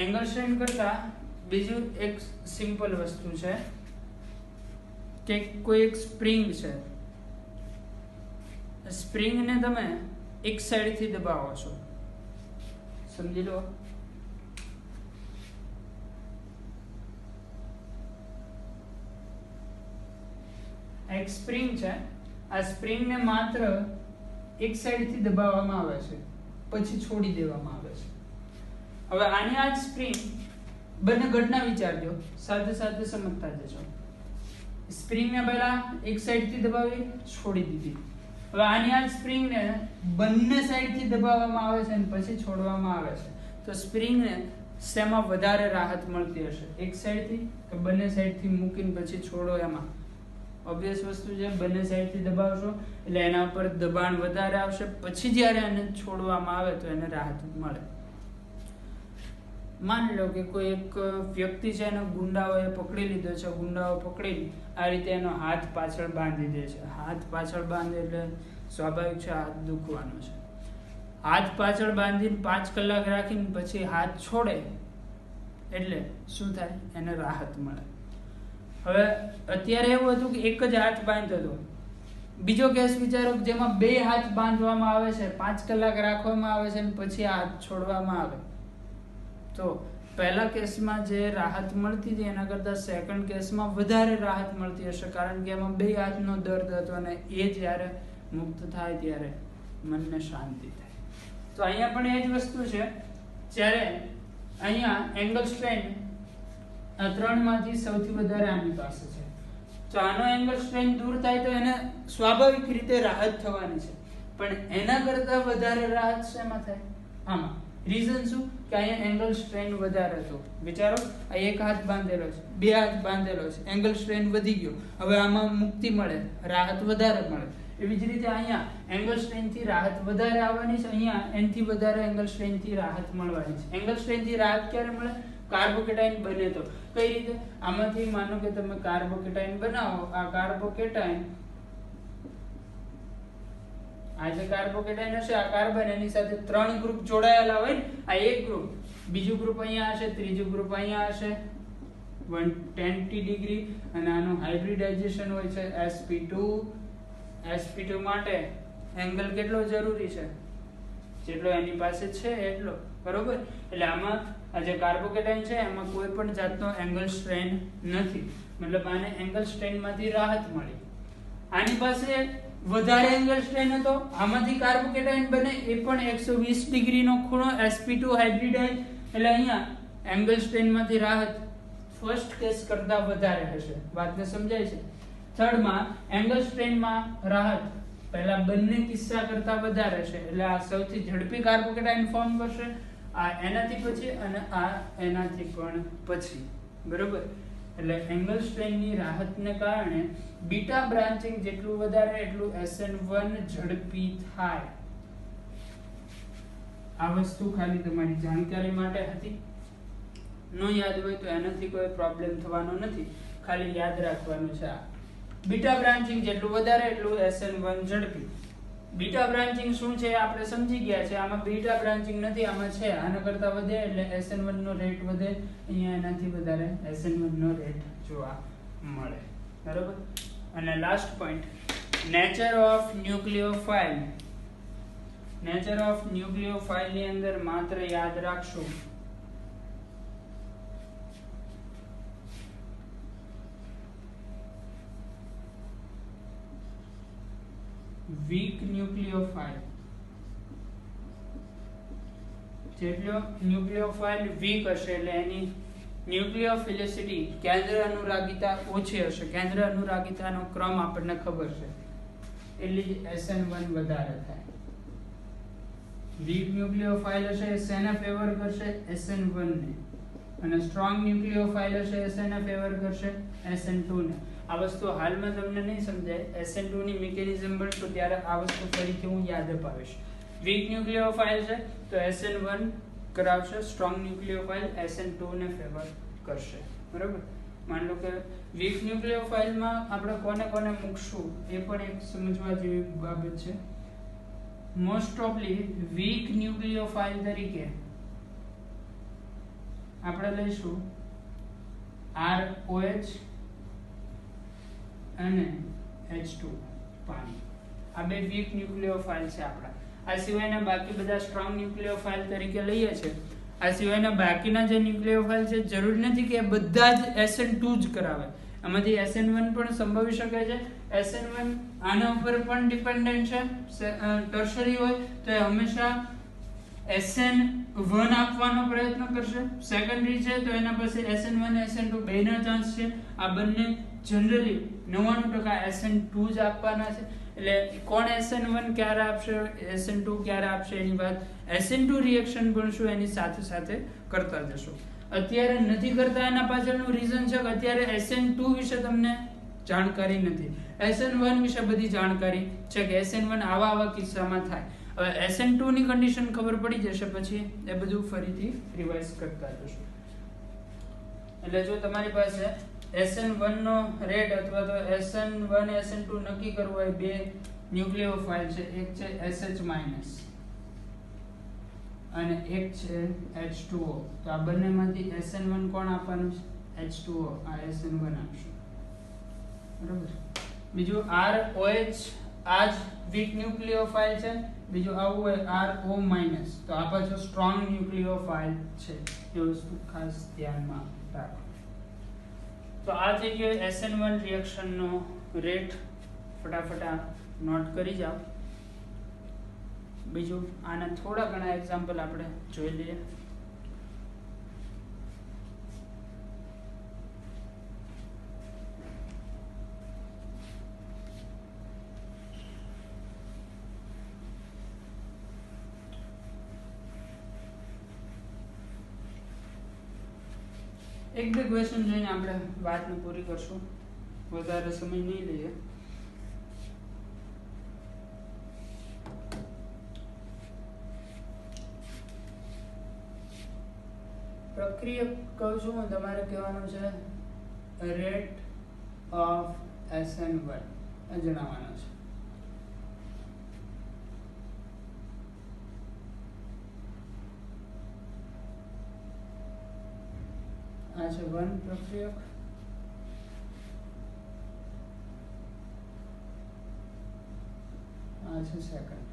એંગલ સ્ટ્રેન કરતા બીજું એક સિમ્પલ વસ્તુ છે કે કોઈ એક સ્પ્રિંગ છે, સ્પ્રિંગને તમે એક સાઈડ થી દબાવો છો, સમજી લો. એક સ્પ્રિંગ છે, આ સ્પ્રિંગને માત્ર એક સાઈડ થી દબાવવામાં આવે છે, પછી છોડી દેવામાં આવે છે. હવે આની આ સ્પ્રિંગ, બંને ઘટના વિચારજો, સાથે સાથે સમજતા જજો. સ્પ્રિંગને પહેલા એક સાઈડ થી દબાવી, છોડી દીધી. હવે આની આ સ્પ્રિંગને બંને સાઈડ થી દબાવવામાં આવે છે અને પછી છોડવામાં આવે છે. તો સ્પ્રિંગને શેમાં વધારે રાહત મળતી હશે? એક સાઈડ થી કે બંને સાઈડ થી મૂકીને પછી છોડો? એમાં ઓબ્વિયસ વસ્તુ છે, બંને સાઈડ થી દબાવશો એટલે એના ઉપર દબાણ વધારે આવશે, પછી જ્યારે એને છોડવામાં આવે તો એને રાહત મળે. માની લો કે કોઈ એક વ્યક્તિ છે, એને ગુંડાઓએ પકડી લીધો છે, ગુંડાઓ પકડી આ રીતે એનો હાથ પાછળ બાંધી દે છે. હાથ પાછળ બાંધે એટલે સ્વાભાવિક છે હાથ દુખવાનો છે. હાથ પાછળ બાંધીને 5 કલાક રાખીને પછી હાથ છોડે એટલે શું થાય? એને રાહત મળે. હવે અત્યારે એવું હતું કે એક જ હાથ બાંધ્યો હતો. બીજો કેસ વિચારો જેમાં 2 હાથ બાંધવામાં આવે છે, 5 કલાક રાખવામાં આવે છે અને પછી હાથ છોડવામાં આવે. તો પહેલા કેસમાં જે રાહત મળતી હતી એના કરતા સેકન્ડ કેસમાં વધારે રાહત મળતી હશે, કારણ કે એમાં 2 હાથનો દર્દ હતો અને એ જ્યારે મુક્ત થાય ત્યારે મનને શાંતિ થાય. તો અહીંયા પણ એ જ વસ્તુ છે. જ્યારે અહીંયા એંગલ સ્ટ્રેન આ 3 માંથી સૌથી વધારે આની પાસે છે, તો આનો એંગલ સ્ટ્રેન દૂર થાય તો એને સ્વાભાવિક રીતે રાહત થવાની છે. પણ એના કરતા વધારે રાહત શેમાં થાય? આમાં. રીઝન શું? કે અહીંયા એંગલ સ્ટ્રેન વધારે હતો. વિચારો, આ એક હાથ બાંધેલો છે, 2 હાથ બાંધેલો છે, એંગલ સ્ટ્રેન વધી ગયો, હવે આમાં મુક્તિ મળે, રાહત વધારે મળે. એવી જ રીતે અહીંયા એંગલ સ્ટ્રેન થી રાહત વધારે આવવાની છે, અહીંયા એનથી વધારે એંગલ સ્ટ્રેન થી રાહત મળવાની છે. એંગલ સ્ટ્રેન થી રાહત ક્યારે મળે? કાર્બોકેટાઇન બને તો. કઈ રીતે? આમાંથી માનો કે તમે કાર્બોકેટાઇન બનાવો, આ કાર્બોકેટાઇન, આ જે કાર્બોકેટાઇન હશે, આ કાર્બન, એની સાથે 3 ગ્રુપ જોડાયેલા હોય, આ એક ગ્રુપ, બીજું ગ્રુપ અહીંયા હશે, ત્રીજું ગ્રુપ અહીંયા હશે 110 ડિગ્રી, અને આનું હાઇબ્રિડાઇઝેશન હોય છે sp2. sp2 માટે એંગલ કેટલો જરૂરી છે? જેટલો એની પાસે છે એટલો, બરોબર? એટલે આમાં આ જે કાર્બોકેટાઇન છે એમાં કોઈ પણ જાતનો એંગલ સ્ટ્રેન નથી, મતલબ આને એંગલ સ્ટ્રેન માંથી રાહત મળી. આની પાસે વધારે એંગલ સ્ટ્રેન હતો, આમાંથી કાર્બોકેટાઇન બને એ પણ 120 ડિગ્રીનો ખૂણો, sp2 હાઇબ્રિડાઇઝ, એટલે અહીંયા એંગલ સ્ટ્રેન માંથી રાહત ફર્સ્ટ કેસ કરતા વધારે હશે. વાતને સમજાય છે? થર્ડ માં એંગલ સ્ટ્રેન માં રાહત પહેલા બંને કિસ્સા કરતા વધારે છે, એટલે આ સૌથી ઝડપી કાર્બોકેટાયન ફોર્મ કરશે, આ એનાથી પછી અને આ એનાથી પણ પછી, બરોબર. એટલે એંગલ સ્ટ્રેન ની રાહતને કારણે બીટા બ્રાન્ચિંગ જેટલું વધારે એટલું SN1 ઝડપી થાય. આ વસ્તુ ખાલી તમારી જાણકારી માટે હતી. નો યાદ હોય તો એનાથી કોઈ પ્રોબ્લેમ થવાનો નથી, ખાલી યાદ રાખવાનું છે. આ બીટા બ્રાન્ચિંગ જેટલું વધારે એટલું SN1 ઝડપી. બીટા બ્રાન્ચિંગ શું છે આપણે સમજી ગયા છે. આમાં બીટા બ્રાન્ચિંગ નથી, આમાં છે. આના કરતા વધે એટલે SN1 નો રેટ વધે, અહીંયા એનાથી વધારે SN1 નો રેટ જોવા મળે, બરોબર. અને last point, nature of nucleophile. Nature of nucleophile ની અંદર માત્ર યાદ રાખશો વીક ન્યુક્લિયોફાઇલ. જેટલો ન્યુક્લિયોફાઇલ વીક હશે એટલે એની ન્યુક્લિયોફિલિસિટી કેન્દ્ર અનુરાગિતા ઓછી હશે. કેન્દ્ર અનુરાગિતાનો ક્રમ આપણને ખબર છે, એટલે જ SN1 વધારે થાય. વીક ન્યુક્લિયોફાઇલ હશે એ શેને ફેવર કરશે? SN1 ને. અને સ્ટ્રોંગ ન્યુક્લિયોફાઇલ હશે એ શેને ફેવર કરશે? SN2 ને. આ વસ્તુ હાલમાં તમને નહીં સમજાય, SN2 ની મિકેનિઝમ ભણશો ત્યારે આ વસ્તુ ફરીથી હું યાદ અપાવીશ. વીક ન્યુક્લિયોફાઇલ છે તો SN1 કરાવશે, સ્ટ્રોંગ ન્યુક્લિયોફાઇલ SN2 ને ફેવર કરશે, બરોબર. માન લો કે વીક ન્યુક્લિયોફાઇલમાં આપણે કોને કોને મૂકશું એ પણ એક સમજવા જેવી બાબત છે. મોસ્ટ ઓફલી વીક ન્યુક્લિયોફાઇલ તરીકે આપણે લઈશું ROH અને H2 પાણી. આ બે વીક ન્યુક્લિયોફાઇલ છે આપણા. આ સિવાયના બાકી બધા સ્ટ્રોંગ ન્યુક્લિયોફાઇલ તરીકે લઈએ છે. આ સિવાયના બાકીના જે ન્યુક્લિયોફાઇલ છે જરૂર નથી કે બધા જ SN2 જ કરાવે. આમાંથી SN1 પણ સંભવી શકે છે. SN1 આના ઉપર પણ ડિપેન્ડન્ટ છે. ટર્શરી હોય તો એ હંમેશા SN1 આપવાનો પ્રયત્ન કરશે. સેકન્ડરી છે તો એના પાસે SN1 SN2 બેના ચાન્સ છે. આ બંને જનરલી 99% SN2 જ આપવાના છે. એટલે કોણ SN1 ક્યારે આપશે, SN2 ક્યારે આપશે એની વાત SN2 રિએક્શન ભણશું એની સાથે સાથે કરતા જશો. અત્યારે નથી કરતા એના પાછળનું રીઝન છે કે અત્યારે SN2 વિશે તમને જાણકારી નથી. SN1 વિશે બધી જાણકારી છે કે SN1 આવા કિસ્સામાં થાય. હવે SN2 ની કન્ડિશન ખબર પડી જશે પછી એ બધું ફરીથી રિવાઇઝ કરતા જશો. એટલે જો તમારી પાસે SN1 નો રેટ અથવા તો SN1 SN2 નક્કી કરવું હોય, બે ન્યુક્લિયોફાઇલ છે, એક છે SH- અને એક છે H2O. તો આ બંનેમાંથી SN1 કોણ આપવાનું છે? H2O. આ SN1 આપશું, બરાબર. બીજું ROH આ જ વીક ન્યુક્લિયોફાઇલ છે. બીજું આવું હોય RO-, તો આ પાછો સ્ટ્રોંગ ન્યુક્લિયોફાઇલ છે. એ વસ્તુ ખાસ ધ્યાનમાં રાખો. તો આ થઈ ગયો SN1 રિએક્શન નો રેટ. ફટાફટ નોટ કરી જાઓ. બીજું આના થોડા ઘણા એક્ઝામ્પલ આપણે જોઈ લઈએ. એક બે ક્વેશ્ચન જોઈને આપણે વાતને પૂરી કરશું, વધારે સમય નહીં લઈએ. પ્રક્રિયા કહું છું હું, તમારે કહેવાનું છે રેટ ઓફ SN1 જણાવવાનો છે. આ છે 1 પ્રક્રિયક, આ છે સેકન્ડ.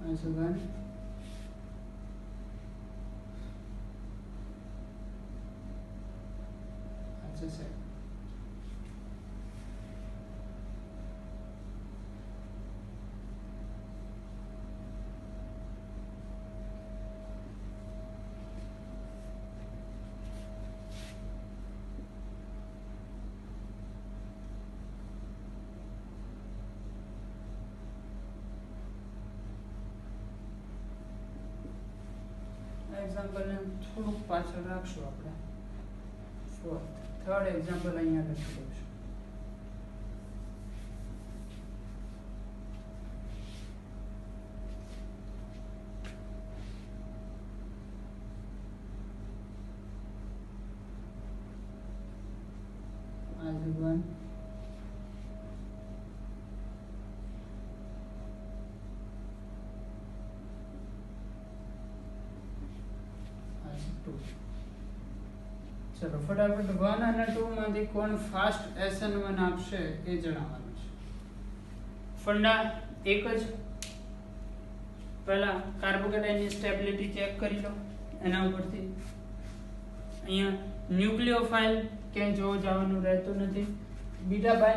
આ છે 1, આ છે સેકન્ડ. એક્ઝામ્પલ ને થોડુંક પાછળ રાખશું આપણે. થર્ડ એક્ઝામ્પલ અહીંયા લખી દઉં છું. one two. ચલો ફટાફટ 1 અને 2 માંથી કોણ ફાસ્ટ SN1 આપશે એ જણાવવાનું છે. ફંડા એક જ. પહેલા કાર્બોકેટાઇનની સ્ટેબિલિટી ચેક કરી લો એના ઉપરથી. અહીંયા ન્યુક્લિયોફાઇલ ક્યાંય જોવા જવાનું રહેતું નથી. બીટા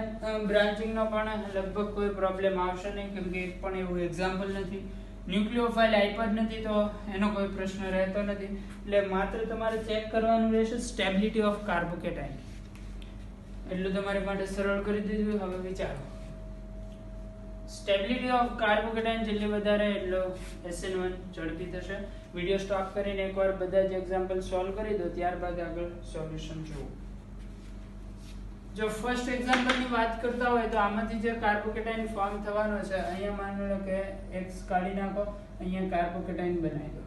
બ્રાન્ચિંગનો પણ લગભગ કોઈ પ્રોબ્લેમ આવશે નહીં, કેમ કે એક પણ એવું એક્ઝામ્પલ નથી. ન્યુક્લિયોફાઇલ આપ્યા જ નથી તો એનો કોઈ પ્રશ્ન રહેતો નથી. એટલે માત્ર તમારે ચેક કરવાનું રહેશે સ્ટેબિલિટી ઓફ કાર્બોકેટાઇન. એટલું તમારી માટે સરળ કરી દીધું. હવે વિચારો, સ્ટેબિલિટી ઓફ કાર્બોકેટાઇન જેટલી વધારે એટલો SN1 ઝડપી થશે. વિડિયો સ્ટોપ કરીને એકવાર બધા જ એક્ઝામ્પલ સોલ્વ કરી દો, ત્યારબાદ આગળ સોલ્યુશન જુઓ. જો ફર્સ્ટ એક્ઝામ્પલ ની વાત કરતા હોય તો આમાંથી જે કાર્બોકેટાઇન ફોર્મ થવાનો છે, અહીંયા માની લો કે X કાઢી નાખો, અહીંયા કાર્બોકેટાઇન બનાવી દો.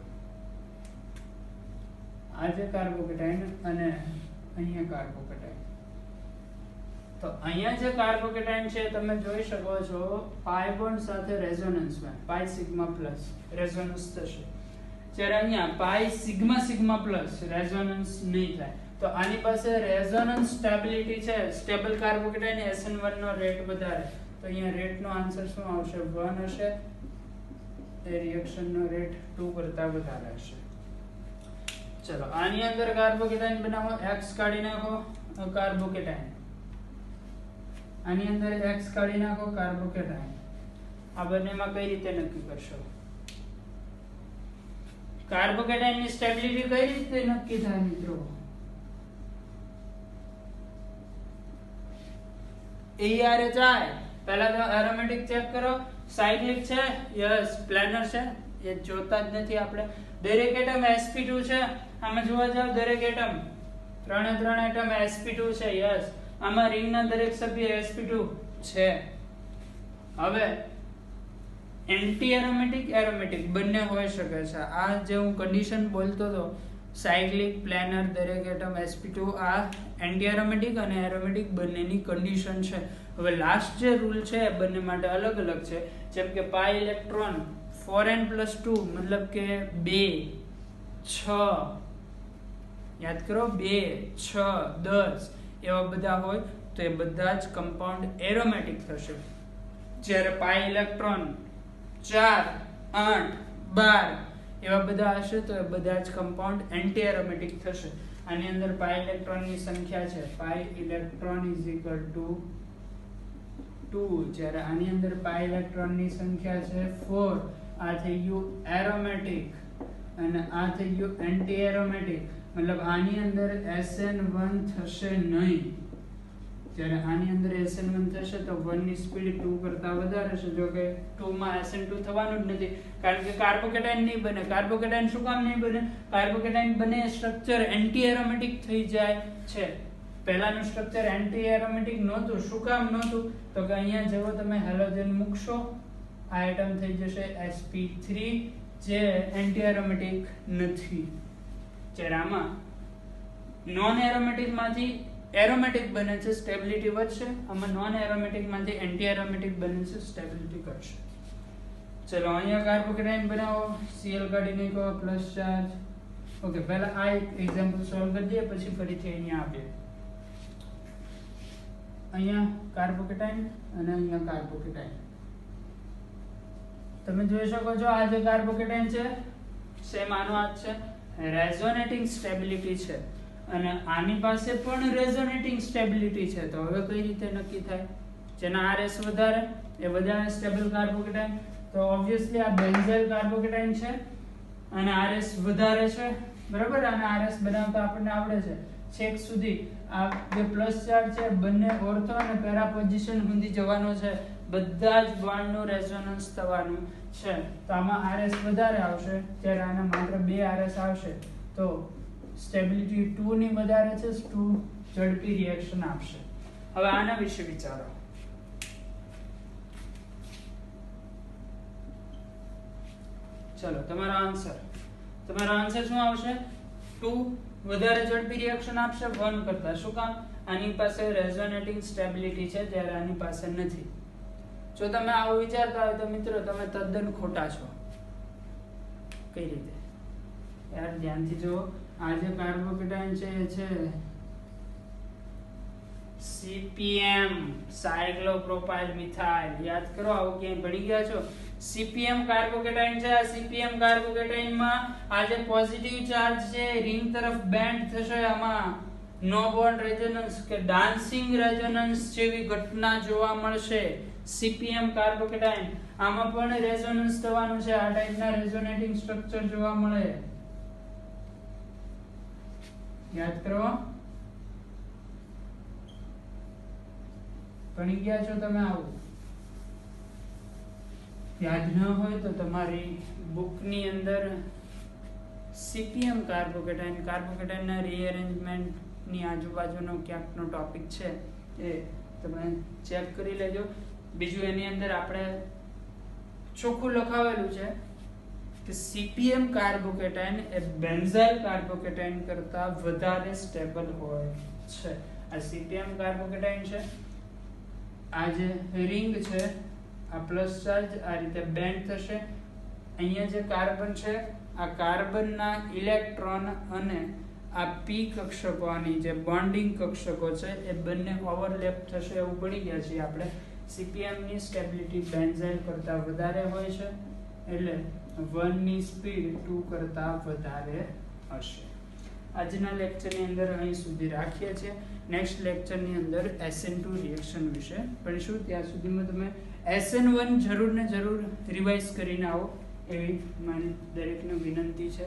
આ જે કાર્બોકેટાઇન અને અહીંયા કાર્બોકેટાઇન. તો અહીંયા જે કાર્બોકેટાઇન છે તમે જોઈ શકો છો પાઈ બોન્ડ સાથે રેઝોનન્સમાં પાઈ સિગ્મા પ્લસ રેઝોનન્સ થશે. જ્યારે અહીંયા પાઈ સિગ્મા સિગ્મા પ્લસ રેઝોનન્સ નહીં થાય. તો આની પાસે રેઝોનન્સ સ્ટેબિલિટી છે, સ્ટેબલ કાર્બોકેટાઇન SN1 નો રેટ વધારે. તો અહીંયા રેટ નો આન્સર શું આવશે? 1 હશે. એ રિએક્શન નો રેટ 2 કરતા વધારે હશે. ચલો આની અંદર કાર્બોકેટાઇન બનાવો. X કાઢી નાખો, કાર્બોકેટાઇન. આની અંદર X કાઢી નાખો, કાર્બોકેટાઇન. આ બંનેમાં કઈ રીતે નક્કી કરશો? કાર્બોકેટાઇન ની સ્ટેબિલિટી કઈ રીતે નક્કી થાય મિત્રો? ARHI. પહેલા તો એરોમેટિક ચેક કરો. સાયક્લિક છે? યસ. પ્લેનર છે? એ જોતા જ નથી આપણે. દરેક એટમ sp2 છે. આમાં જોવા જાવ દરેક એટમ ત્રણે એટમ sp2 છે. યસ. આમાં રિંગના દરેક સભ્ય sp2 છે. હવે એન્ટી એરોમેટિક એરોમેટિક બંને હોઈ શકે છે. આ જે હું કન્ડિશન બોલતો હતો સાયક્લિક, પ્લેનર, દરેક એટમ sp2, આ એન્ટી એરોમેટિક અને એરોમેટિક બંનેની કન્ડિશન છે. હવે લાસ્ટ જે રૂલ છે બંને માટે અલગ અલગ છે. જેમ કે પાઈ ઇલેક્ટ્રોન 4n+2 મતલબ કે 2 6 યાદ કરો 2 6 10 એવા બધા હોય તો એ બધા જ કમ્પાઉન્ડ એરોમેટિક થશે. જ્યારે પાઈ ઇલેક્ટ્રોન 4 8 12 એવા બધા હશે તો એ બધા જ કમ્પાઉન્ડ એન્ટી એરોમેટિક થશે. આની અંદર પાઈ ઇલેક્ટ્રોન ની સંખ્યા છે પાઈ ઇલેક્ટ્રોન = 2, જ્યારે આની અંદર પાઈ ઇલેક્ટ્રોન ની સંખ્યા છે 4. આ થઈ ગયું એરોમેટિક અને આ થઈ ગયું એન્ટી એરોમેટિક. મતલબ આની અંદર SN1 થશે નહીં. જ્યારે આની અંદર SN1 થશે તો 1 ની સ્પીડ 2 કરતા વધારે છે. જો કે 2 માં SN2 થવાનું જ નથી, કારણ કે કાર્બોકેટાઇન નહીં બને. કાર્બોકેટાઇન શું કામ નહીં બને? કાર્બોકેટાઇન બને સ્ટ્રક્ચર એન્ટી એરોમેટિક થઈ જાય છે. પહેલાનું સ્ટ્રક્ચર એન્ટી એરોમેટિક નહોતું. શું કામ નહોતું? તો કે અહીંયા જેવો તમે હેલોજન મૂકશો આ એટમ થઈ જશે sp3 જે એન્ટી એરોમેટિક નથી. જ્યારે આમાં નોન એરોમેટિક માંથી એરોમેટિક બને છે, સ્ટેબિલિટી વધશે. આમાં નોન એરોમેટિક માંથી એન્ટી એરોમેટિક બને છે, સ્ટેબિલિટી ઘટશે. ચલો અહીંયા કાર્બોકેટાઇન બનાવો. Cl કાઢી નાખો, પ્લસ ચાર્જ. ઓકે, પહેલા આ એક એક્ઝામ્પલ સોલ્વ કરી દઈએ, પછી ફરીથી અહીંયા આપીએ. અહીંયા કાર્બોકેટાઇન અને અહીંયા કાર્બોકેટાઇન. તમે જોઈ શકો છો આ જે કાર્બોકેટાઇન છે સેમ આનો આ છે. રેઝોનેટિંગ સ્ટેબિલિટી છે અને આની પાસે પણ રેઝોનેટિંગ સ્ટેબિલિટી છે. તો હવે કઈ રીતે નક્કી થાય? જેના RS વધારે એ વધારે સ્ટેબલ કાર્બોકેટાઇન. તો ઓબ્વિયસલી આ બેન્ઝાઇલ કાર્બોકેટાઇન છે અને RS વધારે છે, બરાબર. અને RS બનાવતા આપણને આવડે છે. છેક સુધી આ જે પ્લસ ચાર્જ છે બંને ઓર્થો અને પેરા પોઝિશન સુધી જવાનો છે. બધા જ બોન્ડનું રેઝોનન્સ થવાનું છે તો આમાં RS વધારે આવશે, જ્યારે આના માત્ર 2 RS આવશે તો સ્ટેબિલિટી 2 ની વધારે છે, 2 ઝડપી રિએક્શન આપશે. હવે આના વિશે વિચારો. ચલો તમારો આન્સર શું આવશે? 2 વધારે ઝડપી રિએક્શન આપશે 1 કરતા. શું કામ? આની પાસે રેઝોનેટિંગ સ્ટેબિલિટી છે જ્યારે આની પાસે નથી. જો તમે આવું વિચારતા હોય તો મિત્રો તમે તદ્દન ખોટા છો. કઈ રીતે? યાર ધ્યાનથી જુઓ. આ જે કાર્બોકેટાયન છે એ છે CPM, સાયક્લોપ્રોપાઇલ મિથાઇલ. યાદ કરો, આવું ક્યાંય ભણી ગયા છો? CPM કાર્બોકેટાયન છે. આ CPM કાર્બોકેટાયન માં આ જે પોઝિટિવ ચાર્જ છે રિંગ તરફ બેન્ડ થશે. આમાં નો બોન્ડ રેઝોનન્સ કે ડાન્સિંગ રેઝોનન્સ જેવી ઘટના જોવા મળશે. CPM કાર્બોકેટાયન આમાં પણ રેઝોનન્સ થવાનું છે. આ ટાઈપના રેઝોનેટિંગ સ્ટ્રક્ચર જોવા મળે. યાદ કરો. ભણી ગયા છો તમે? આવું યાદ ન હોય તો તમારી બુકની અંદર CPM કાર્બોકેટાયનના રીઅરેન્જમેન્ટ ની આજુબાજુનો ક્યાંકનો ટોપિક છે એ તમે ચેક કરી લેજો. બીજું એની અંદર આપણે ચોખ્ખું લખાવેલું છે કે CPM કાર્બોકેટાયન એ બેન્ઝાઇલ કાર્બોકેટાયન કરતા વધારે સ્ટેબલ હોય છે. આ CPM કાર્બોકેટાયન છે. આ જે રિંગ છે આ પ્લસ ચાર્જ આ રીતે બેન્ડ થશે. અહીંયા જે કાર્બન છે આ કાર્બનના ઇલેક્ટ્રોન અને આ p કક્ષકોની જે બોન્ડિંગ કક્ષકો છે એ બંને ઓવરલેપ થશે એવું ભણી ગયા છીએ આપણે. CPM ની સ્ટેબિલિટી બેન્ઝાઇલ કરતા વધારે હોય છે એટલે 1 ની સ્પીડ 2 કરતા વધારે હશે. આજના લેક્ચરની અંદર અહીં સુધી રાખીએ છીએ. નેક્સ્ટ લેક્ચરની અંદર SN2 રિએક્શન વિશે ભણીશું. ત્યાં સુધીમાં તમે SN1 જરૂર ને જરૂર રિવાઇઝ કરીને આવો એવી મારી દરેકને વિનંતી છે.